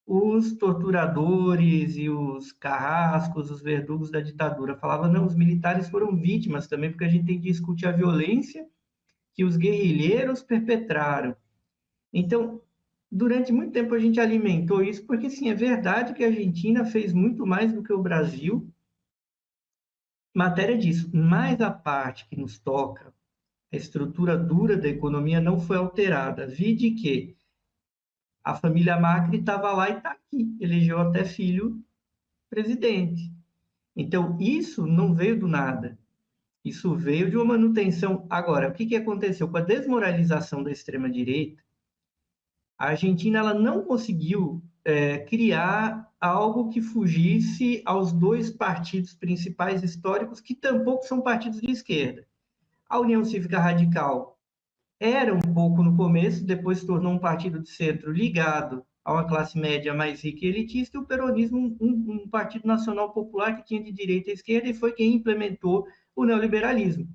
[SPEAKER 3] os torturadores e os carrascos, os verdugos da ditadura. Falava, não, os militares foram vítimas também, porque a gente tem que discutir a violência que os guerrilheiros perpetraram. Então, durante muito tempo a gente alimentou isso, porque sim, é verdade que a Argentina fez muito mais do que o Brasil em matéria disso, mas a parte que nos toca, a estrutura dura da economia não foi alterada. Vide que a família Macri estava lá e está aqui, elegeu até filho presidente. Então, isso não veio do nada. Isso veio de uma manutenção. Agora, o que aconteceu? Com a desmoralização da extrema-direita, a Argentina ela não conseguiu criar algo que fugisse aos dois partidos principais históricos, que tampouco são partidos de esquerda. A União Cívica Radical era um pouco no começo, depois se tornou um partido de centro ligado a uma classe média mais rica e elitista, e o peronismo, um partido nacional popular que tinha de direita e esquerda, e foi quem implementou o neoliberalismo.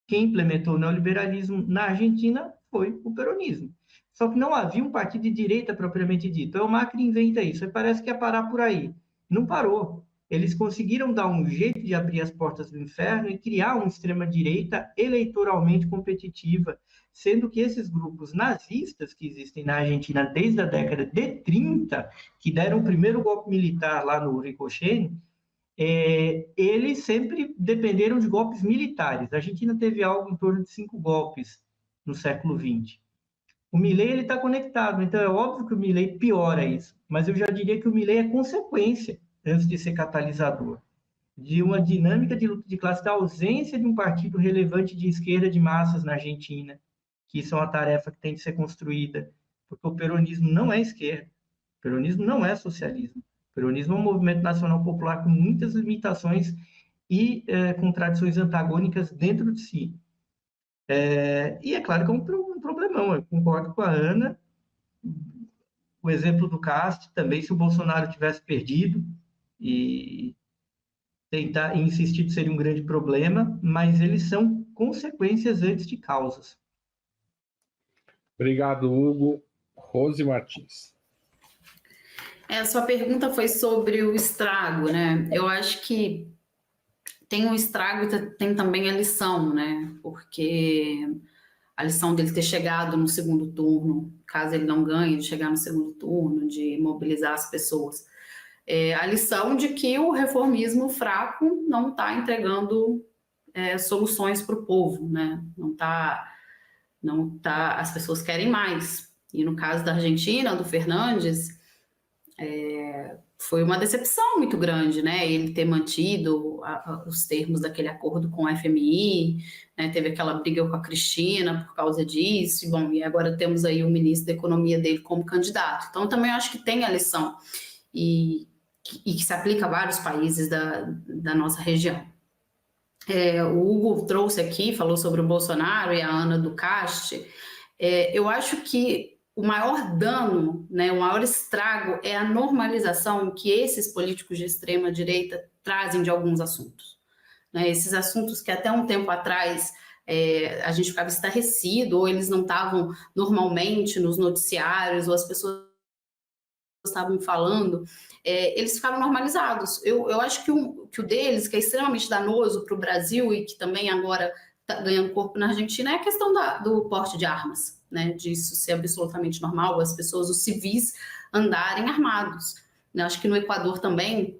[SPEAKER 3] Quem implementou o neoliberalismo na Argentina foi o peronismo. Só que não havia um partido de direita propriamente dito. Então, o Macri inventa isso, e parece que ia parar por aí. Não parou. Eles conseguiram dar um jeito de abrir as portas do inferno e criar uma extrema-direita eleitoralmente competitiva, sendo que esses grupos nazistas que existem na Argentina desde a década de 30, que deram o primeiro golpe militar lá no Uricochene, eles sempre dependeram de golpes militares. A Argentina teve algo em torno de 5 golpes no século XX. O Milei está conectado, então é óbvio que o Milei piora isso, mas eu já diria que o Milei é consequência, antes de ser catalisador, de uma dinâmica de luta de classe, da ausência de um partido relevante de esquerda de massas na Argentina, que isso é uma tarefa que tem de ser construída, porque o peronismo não é esquerda, o peronismo não é socialismo, o peronismo é um movimento nacional popular com muitas limitações e com tradições antagônicas dentro de si. E é claro que é um problemão, eu concordo com a Ana, o exemplo do Cast também, se o Bolsonaro tivesse perdido e tentar insistir seria um grande problema, mas eles são consequências antes de causas.
[SPEAKER 1] Obrigado, Hugo. Rose Martins.
[SPEAKER 4] A sua pergunta foi sobre o estrago, né? Eu acho que tem um estrago e tem também a lição, né? Porque a lição dele ter chegado no segundo turno, caso ele não ganhe, de chegar no segundo turno, de mobilizar as pessoas. A lição de que o reformismo fraco não está entregando soluções para o povo, né? Não tá, as pessoas querem mais. E no caso da Argentina, do Fernandes, foi uma decepção muito grande, né? Ele ter mantido os termos daquele acordo com o FMI, né? Teve aquela briga com a Cristina por causa disso, e agora temos aí o ministro da Economia dele como candidato. Então, também acho que tem a lição, e que se aplica a vários países da nossa região. O Hugo trouxe aqui, falou sobre o Bolsonaro e a Ana do Cast. Eu acho que o maior dano, né, o maior estrago é a normalização que esses políticos de extrema-direita trazem de alguns assuntos. Né? Esses assuntos que até um tempo atrás a gente ficava estarrecido, ou eles não estavam normalmente nos noticiários, ou as pessoas estavam falando, eles ficaram normalizados. Eu acho que o deles, que é extremamente danoso para o Brasil e que também agora está ganhando corpo na Argentina, é a questão do porte de armas, né? Disso ser absolutamente normal, as pessoas, os civis, andarem armados. Eu acho que no Equador também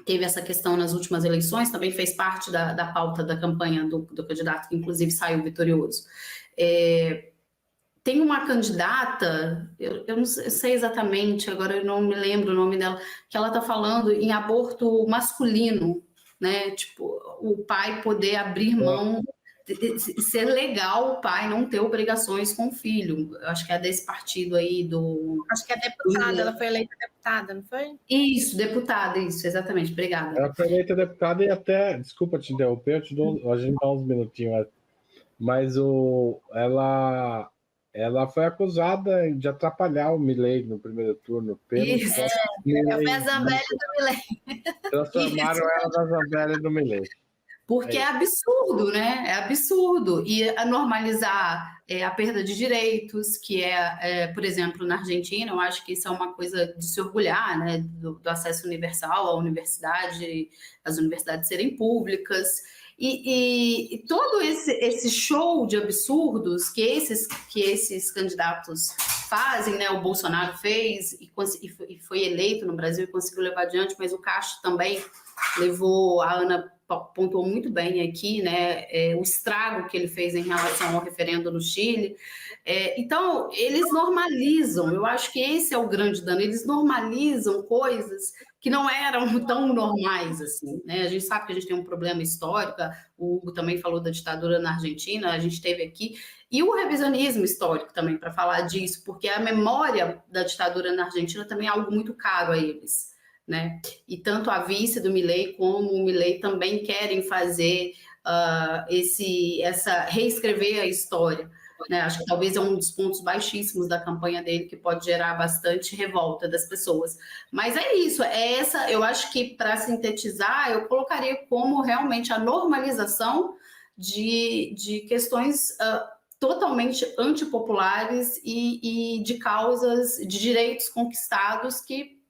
[SPEAKER 4] teve essa questão nas últimas eleições, também fez parte da pauta da campanha do candidato, que inclusive saiu vitorioso. Tem uma candidata, eu não sei exatamente, agora eu não me lembro o nome dela, que ela está falando em aborto masculino, né? Tipo, o pai poder abrir mão, ser legal o pai não ter obrigações com o filho. Eu acho que é desse partido aí do...
[SPEAKER 2] Acho que é deputada, ela foi eleita deputada, não foi?
[SPEAKER 4] Isso, deputada, isso, exatamente, obrigada.
[SPEAKER 1] Ela foi eleita deputada e até, desculpa te interromper, a gente dá uns minutinhos, mas ela foi acusada de atrapalhar o Milei no primeiro turno.
[SPEAKER 2] Isso, foi a Zambelli do Milei.
[SPEAKER 1] Transformaram ela na Zambelli do Milei.
[SPEAKER 4] Porque é absurdo, né? É absurdo. E a normalizar a perda de direitos, que por exemplo, na Argentina, eu acho que isso é uma coisa de se orgulhar, né? Do acesso universal à universidade, as universidades serem públicas. E todo esse show de absurdos que esses candidatos fazem, né? O Bolsonaro fez e foi eleito no Brasil e conseguiu levar adiante, mas o Castro também levou, a Ana pontuou muito bem aqui, né, o estrago que ele fez em relação ao referendo no Chile. Então, eles normalizam, eu acho que esse é o grande dano, eles normalizam coisas que não eram tão normais assim, né? A gente sabe que a gente tem um problema histórico, o Hugo também falou da ditadura na Argentina, a gente teve aqui, e o revisionismo histórico também, para falar disso, porque a memória da ditadura na Argentina também é algo muito caro a eles, né? E tanto a vice do Milei como o Milei também querem fazer reescrever a história, né? Acho que talvez é um dos pontos baixíssimos da campanha dele que pode gerar bastante revolta das pessoas. Mas é isso, eu acho que para sintetizar, eu colocaria como realmente a normalização de questões totalmente antipopulares e de causas, de direitos conquistados que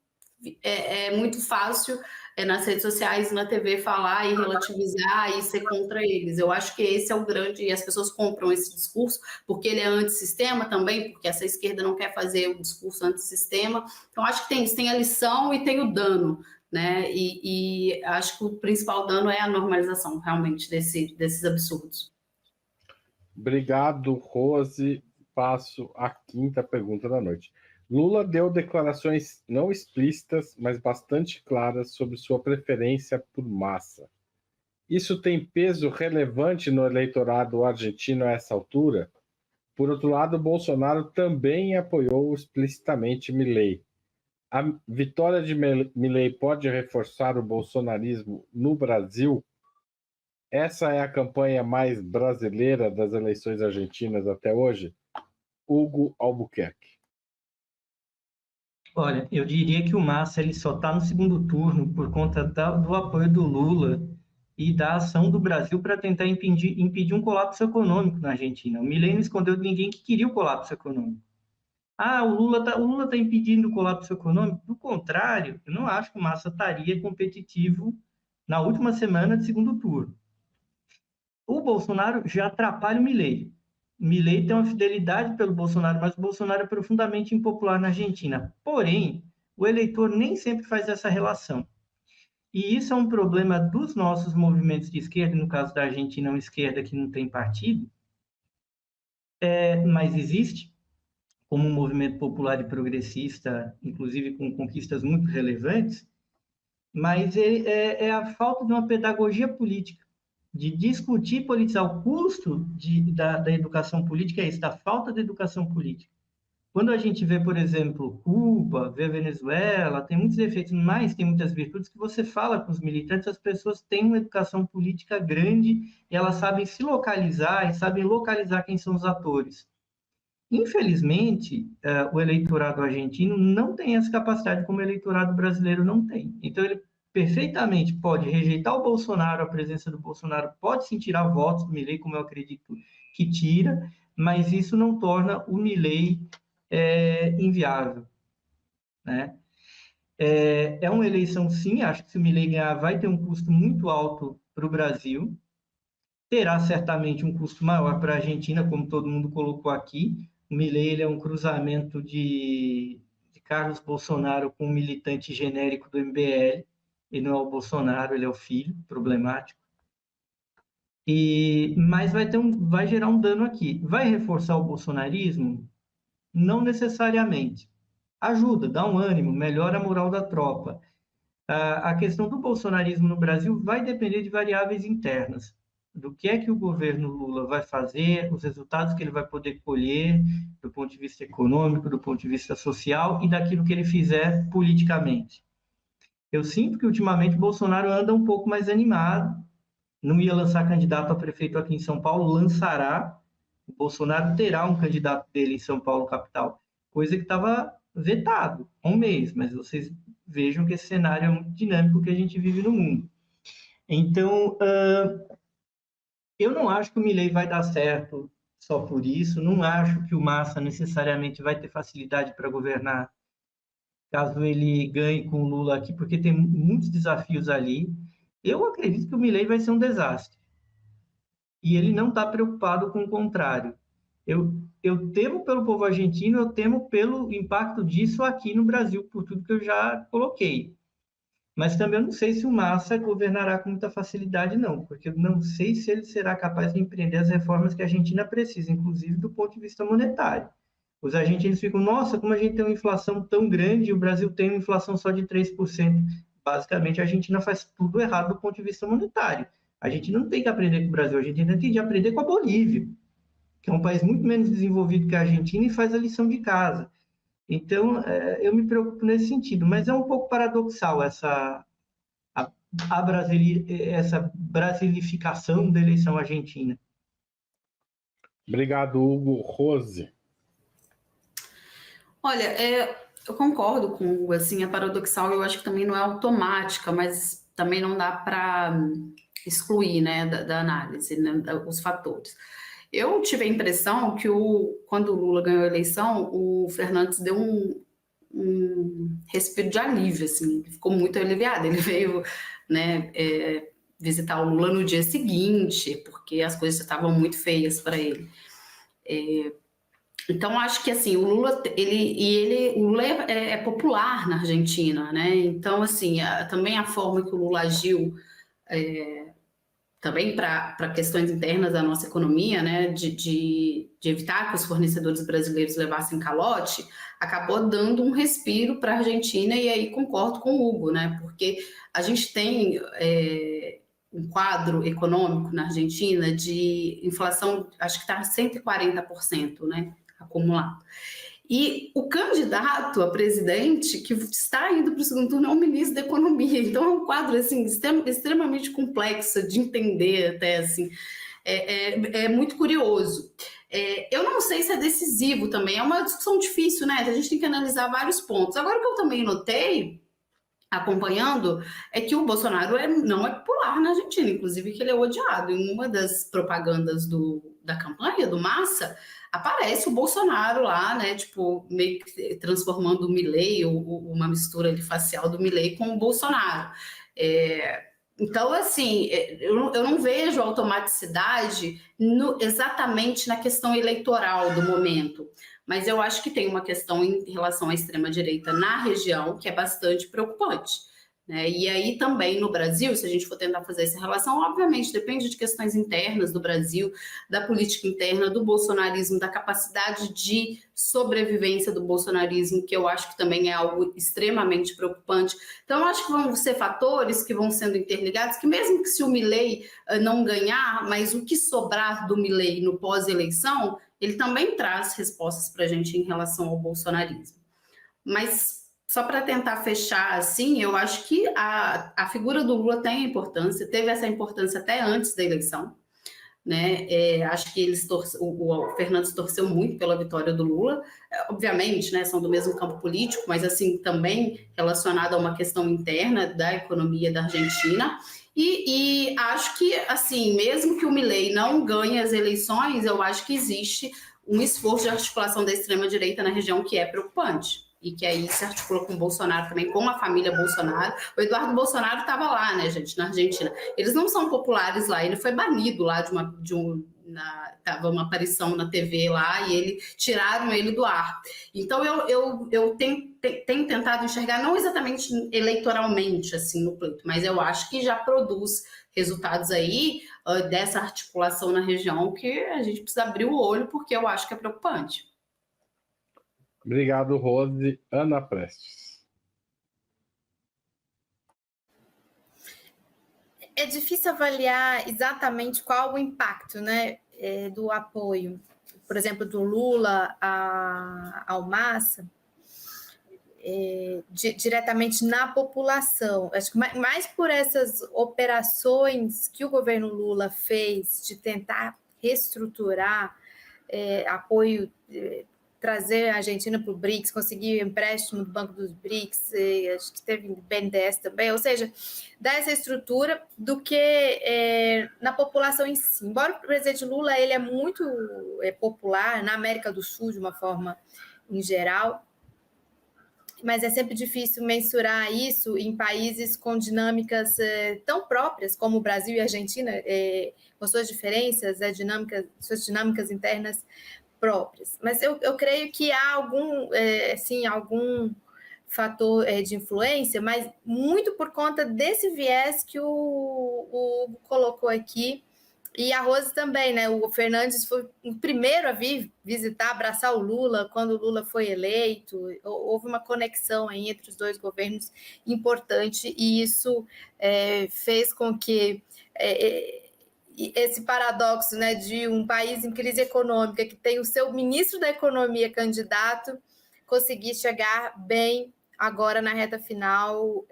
[SPEAKER 4] é muito fácil nas redes sociais e na TV falar e relativizar e ser contra eles. Eu acho que esse é o grande... E as pessoas compram esse discurso porque ele é antissistema também, porque essa esquerda não quer fazer o discurso antissistema. Então, acho que tem a lição e tem o dano, né? E acho que o principal dano é a normalização, realmente, desses absurdos.
[SPEAKER 1] Obrigado, Rose. Passo a quinta pergunta da noite. Lula deu declarações não explícitas, mas bastante claras sobre sua preferência por Massa. Isso tem peso relevante no eleitorado argentino a essa altura? Por outro lado, Bolsonaro também apoiou explicitamente Milei. A vitória de Milei pode reforçar o bolsonarismo no Brasil? Essa é a campanha mais brasileira das eleições argentinas até hoje? Hugo Albuquerque.
[SPEAKER 3] Olha, eu diria que o Massa ele só está no segundo turno por conta do apoio do Lula e da ação do Brasil para tentar impedir um colapso econômico na Argentina. O Milei não escondeu de ninguém que queria o colapso econômico. O Lula tá impedindo o colapso econômico? Do contrário, eu não acho que o Massa estaria competitivo na última semana de segundo turno. O Bolsonaro já atrapalha o Milei. Milei tem uma fidelidade pelo Bolsonaro, mas o Bolsonaro é profundamente impopular na Argentina. Porém, o eleitor nem sempre faz essa relação. E isso é um problema dos nossos movimentos de esquerda, no caso da Argentina, uma esquerda que não tem partido, mas existe, como um movimento popular e progressista, inclusive com conquistas muito relevantes, mas é a falta de uma pedagogia política, de discutir e politizar. O custo da educação política é isso, da falta de educação política. Quando a gente vê, por exemplo, Cuba, vê a Venezuela, tem muitos defeitos, mas tem muitas virtudes que você fala com os militantes, as pessoas têm uma educação política grande e elas sabem se localizar e sabem localizar quem são os atores. Infelizmente, o eleitorado argentino não tem essa capacidade como o eleitorado brasileiro não tem. Então, ele perfeitamente pode rejeitar o Bolsonaro, a presença do Bolsonaro, pode sim tirar votos do Milei, como eu acredito que tira, mas isso não torna o Milei inviável, né? É uma eleição, sim, acho que se o Milei ganhar, vai ter um custo muito alto para o Brasil, terá certamente um custo maior para a Argentina, como todo mundo colocou aqui. O Milei ele é um cruzamento de Carlos Bolsonaro com um militante genérico do MBL, ele não é o Bolsonaro, ele é o filho, problemático. Mas vai gerar um dano aqui. Vai reforçar o bolsonarismo? Não necessariamente. Ajuda, dá um ânimo, melhora a moral da tropa. A questão do bolsonarismo no Brasil vai depender de variáveis internas, do que é que o governo Lula vai fazer, os resultados que ele vai poder colher do ponto de vista econômico, do ponto de vista social e daquilo que ele fizer politicamente. Eu sinto que ultimamente o Bolsonaro anda um pouco mais animado, não ia lançar candidato a prefeito aqui em São Paulo, lançará. O Bolsonaro terá um candidato dele em São Paulo, capital, coisa que estava vetado há um mês, mas vocês vejam que esse cenário é muito dinâmico que a gente vive no mundo. Então, eu não acho que o Milei vai dar certo só por isso, não acho que o Massa necessariamente vai ter facilidade para governar caso ele ganhe com o Lula aqui, porque tem muitos desafios ali. Eu acredito que o Milei vai ser um desastre. E ele não está preocupado com o contrário. Eu temo pelo povo argentino, eu temo pelo impacto disso aqui no Brasil, por tudo que eu já coloquei. Mas também eu não sei se o Massa governará com muita facilidade, não, porque eu não sei se ele será capaz de empreender as reformas que a Argentina precisa, inclusive do ponto de vista monetário. Os argentinos ficam, nossa, como a gente tem uma inflação tão grande e o Brasil tem uma inflação só de 3%. Basicamente, a Argentina faz tudo errado do ponto de vista monetário. A gente não tem que aprender com o Brasil, a gente tem que aprender com a Bolívia, que é um país muito menos desenvolvido que a Argentina e faz a lição de casa. Então, eu me preocupo nesse sentido, mas é um pouco paradoxal essa brasilificação da eleição argentina.
[SPEAKER 1] Obrigado, Hugo. Rose.
[SPEAKER 4] Olha, eu concordo com o Hugo, assim, é paradoxal, eu acho que também não é automática, mas também não dá para excluir, né, da análise, né, os fatores. Eu tive a impressão que quando o Lula ganhou a eleição, o Fernandes deu um respiro de alívio, assim, ele ficou muito aliviado, ele veio, né, visitar o Lula no dia seguinte, porque as coisas estavam muito feias para ele. Então, acho que assim, o Lula, o Lula é popular na Argentina, né? Então, assim, também a forma que o Lula agiu também para questões internas da nossa economia, né? De evitar que os fornecedores brasileiros levassem calote, acabou dando um respiro para a Argentina, e aí concordo com o Hugo, né? Porque a gente tem um quadro econômico na Argentina de inflação, acho que está 140%, né? Acumulado. E o candidato a presidente que está indo para o segundo turno é o ministro da Economia. Então é um quadro assim, extremamente complexo de entender até assim. É muito curioso. Eu não sei se é decisivo também, é uma discussão difícil, né? A gente tem que analisar vários pontos. Agora, o que eu também notei, acompanhando, é que o Bolsonaro não é popular na Argentina, inclusive que ele é odiado. Em uma das propagandas da campanha, do Massa, aparece o Bolsonaro lá, né, tipo, meio que transformando o Milei, uma mistura ali facial do Milei com o Bolsonaro. Então, assim, eu não vejo automaticidade exatamente na questão eleitoral do momento, mas eu acho que tem uma questão em relação à extrema-direita na região que é bastante preocupante. Né? E aí também no Brasil, se a gente for tentar fazer essa relação, obviamente depende de questões internas do Brasil, da política interna, do bolsonarismo, da capacidade de sobrevivência do bolsonarismo, que eu acho que também é algo extremamente preocupante. Então, eu acho que vão ser fatores que vão sendo interligados, que mesmo que se o Milei não ganhar, mas o que sobrar do Milei no pós-eleição, ele também traz respostas para a gente em relação ao bolsonarismo. Mas só para tentar fechar, assim, eu acho que a figura do Lula tem importância, teve essa importância até antes da eleição, né? Acho que o Fernandes torceu muito pela vitória do Lula, obviamente, né? São do mesmo campo político, mas assim também relacionado a uma questão interna da economia da Argentina. E acho que, assim, mesmo que o Milei não ganhe as eleições, eu acho que existe um esforço de articulação da extrema-direita na região que é preocupante. E que aí se articula com o Bolsonaro também, com a família Bolsonaro. O Eduardo Bolsonaro estava lá, né, gente, na Argentina. Eles não são populares lá, ele foi banido lá tava uma aparição na TV lá e tiraram ele do ar. Então eu tenho tentado enxergar, não exatamente eleitoralmente assim no pleito, mas eu acho que já produz resultados aí dessa articulação na região que a gente precisa abrir o olho, porque eu acho que é preocupante.
[SPEAKER 1] Obrigado, Rose. Ana Prestes.
[SPEAKER 2] É difícil avaliar exatamente qual o impacto, né, do apoio, por exemplo, do Lula ao Massa, diretamente na população. Acho que mais por essas operações que o governo Lula fez de tentar reestruturar apoio trazer a Argentina para o BRICS, conseguir o empréstimo do Banco dos BRICS, acho que teve BNDES também, ou seja, dar essa estrutura do que na população em si. Embora o presidente Lula ele é muito popular na América do Sul, de uma forma em geral, mas é sempre difícil mensurar isso em países com dinâmicas tão próprias como o Brasil e a Argentina, com suas diferenças, suas dinâmicas internas próprias. Mas eu creio que há algum fator de influência, mas muito por conta desse viés que o Hugo colocou aqui, e a Rose também, né? O Fernandes foi o primeiro a vir visitar, abraçar o Lula quando o Lula foi eleito. Houve uma conexão aí entre os dois governos importante, e isso fez com que esse paradoxo, né, de um país em crise econômica que tem o seu ministro da Economia candidato conseguir chegar bem agora na reta final,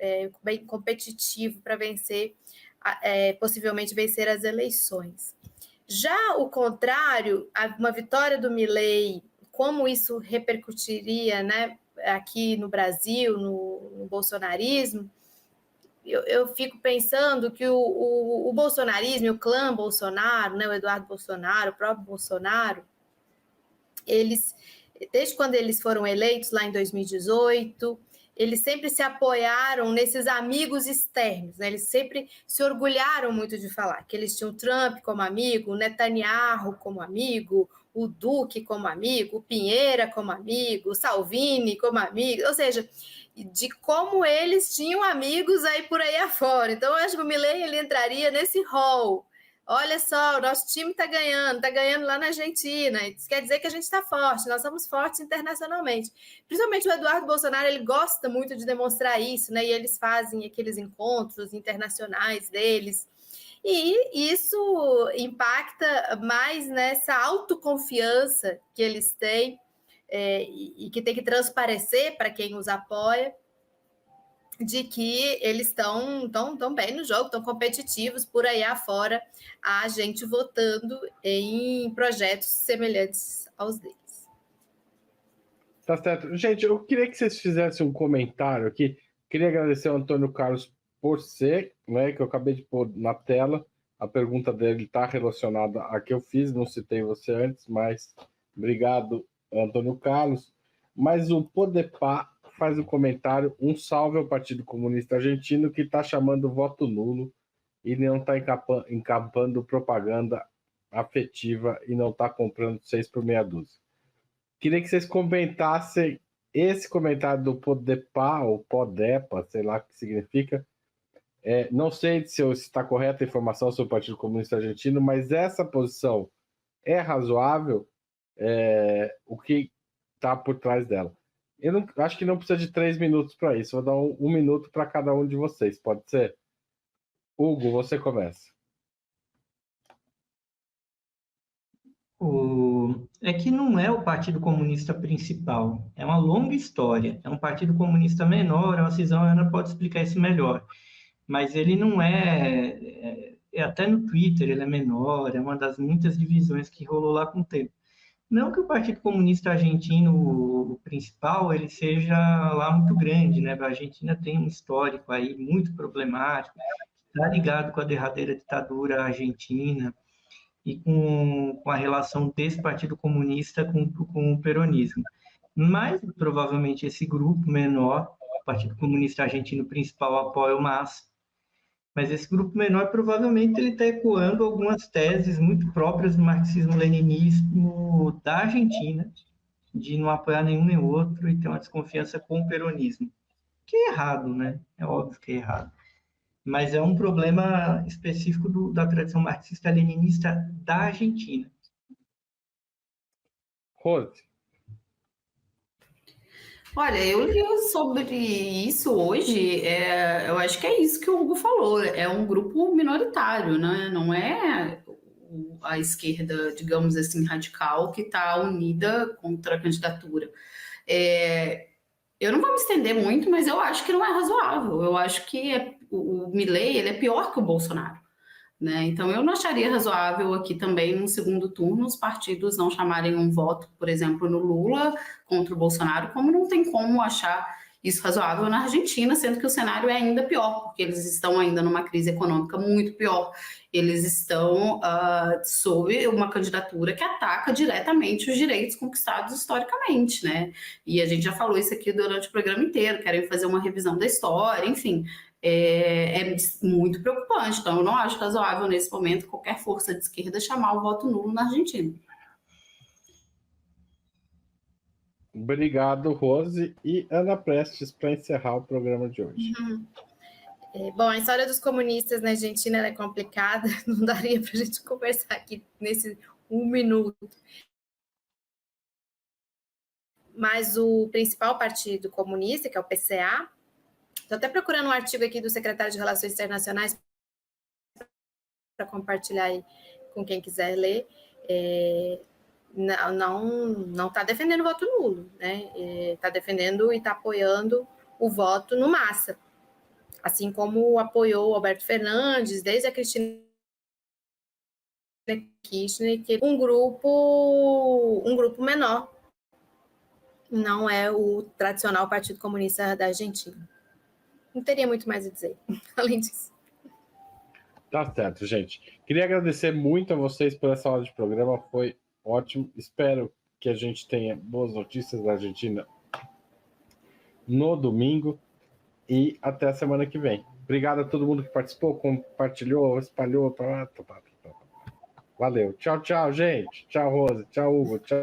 [SPEAKER 2] bem competitivo para vencer, possivelmente vencer as eleições. Já o contrário, uma vitória do Milei, como isso repercutiria, né, aqui no Brasil, no bolsonarismo, eu fico pensando que o bolsonarismo, o clã Bolsonaro, né, o Eduardo Bolsonaro, o próprio Bolsonaro, eles, desde quando eles foram eleitos lá em 2018, eles sempre se apoiaram nesses amigos externos, né? Eles sempre se orgulharam muito de falar que eles tinham o Trump como amigo, o Netanyahu como amigo, o Duque como amigo, o Pinheira como amigo, o Salvini como amigo, ou seja, de como eles tinham amigos aí por aí afora. Então, eu acho que o Milei ele entraria nesse rol. Olha só, o nosso time está ganhando lá na Argentina. Isso quer dizer que a gente está forte, nós somos fortes internacionalmente. Principalmente o Eduardo Bolsonaro, ele gosta muito de demonstrar isso, né? E eles fazem aqueles encontros internacionais deles. E isso impacta mais nessa autoconfiança que eles têm e que tem que transparecer para quem os apoia, de que eles estão bem no jogo, estão competitivos por aí afora, a gente votando em projetos semelhantes aos deles.
[SPEAKER 1] Tá certo. Gente, eu queria que vocês fizessem um comentário aqui. Queria agradecer ao Antônio Carlos por ser, né, que eu acabei de pôr na tela. A pergunta dele está relacionada à que eu fiz, não citei você antes, mas obrigado, Antônio Carlos. Mas o Podepá faz um comentário, um salve ao Partido Comunista Argentino que está chamando voto nulo e não está encampando propaganda afetiva e não está comprando 6 por meia dúzia. Queria que vocês comentassem esse comentário do Podepá, ou Podepa, sei lá o que significa. Não sei se está correta a informação sobre o Partido Comunista Argentino, mas essa posição é razoável? O que está por trás dela? Eu acho que não precisa de 3 minutos para isso. Vou dar um minuto para cada um de vocês. Pode ser? Hugo, você começa.
[SPEAKER 3] É que não é o Partido Comunista principal. É uma longa história. É um Partido Comunista menor. A Cisão ainda pode explicar isso melhor. Mas ele não até no Twitter ele é menor. É uma das muitas divisões que rolou lá com o tempo. Não que o Partido Comunista Argentino, o principal, ele seja lá muito grande, né? A Argentina tem um histórico aí muito problemático, está ligado com a derradeira ditadura argentina e com a relação desse Partido Comunista com o peronismo. Mas, provavelmente, esse grupo menor, o Partido Comunista Argentino principal, apoia o MAS, mas esse grupo menor, provavelmente, ele está ecoando algumas teses muito próprias do marxismo-leninismo da Argentina, de não apoiar nenhum nem outro e ter uma desconfiança com o peronismo. Que é errado, né? É óbvio que é errado. Mas é um problema específico da tradição marxista-leninista da Argentina.
[SPEAKER 1] Rose.
[SPEAKER 4] Olha, eu li sobre isso hoje, eu acho que é isso que o Hugo falou, é um grupo minoritário, né? Não é a esquerda, digamos assim, radical que está unida contra a candidatura. Eu não vou me estender muito, mas eu acho que não é razoável. Eu acho que o Milei ele é pior que o Bolsonaro. né? Então, eu não acharia razoável aqui também, no segundo turno, os partidos não chamarem um voto, por exemplo, no Lula contra o Bolsonaro, como não tem como achar isso razoável na Argentina, sendo que o cenário é ainda pior, porque eles estão ainda numa crise econômica muito pior. Eles estão sob uma candidatura que ataca diretamente os direitos conquistados historicamente, né? E a gente já falou isso aqui durante o programa inteiro, querem fazer uma revisão da história, enfim, é muito preocupante. Então, eu não acho razoável, nesse momento, qualquer força de esquerda chamar o voto nulo na Argentina.
[SPEAKER 1] Obrigado, Rose. E Ana Prestes, para encerrar o programa de hoje.
[SPEAKER 2] Bom, a história dos comunistas na Argentina é complicada, não daria para a gente conversar aqui nesse 1 minuto. Mas o principal partido comunista, que é o PCA, estou até procurando um artigo aqui do secretário de Relações Internacionais para compartilhar aí com quem quiser ler, não está defendendo o voto nulo, né? Está defendendo e está apoiando o voto no massa, assim como apoiou o Alberto Fernandes, desde a Cristina Kirchner, que um grupo menor, não é o tradicional Partido Comunista da Argentina. Não teria muito mais a dizer, além disso.
[SPEAKER 1] Tá certo, gente. Queria agradecer muito a vocês por essa hora de programa, foi ótimo. Espero que a gente tenha boas notícias da Argentina no domingo e até a semana que vem. Obrigado a todo mundo que participou, compartilhou, espalhou. Valeu. Tchau, tchau, gente. Tchau, Rose. Tchau, Hugo. Tchau.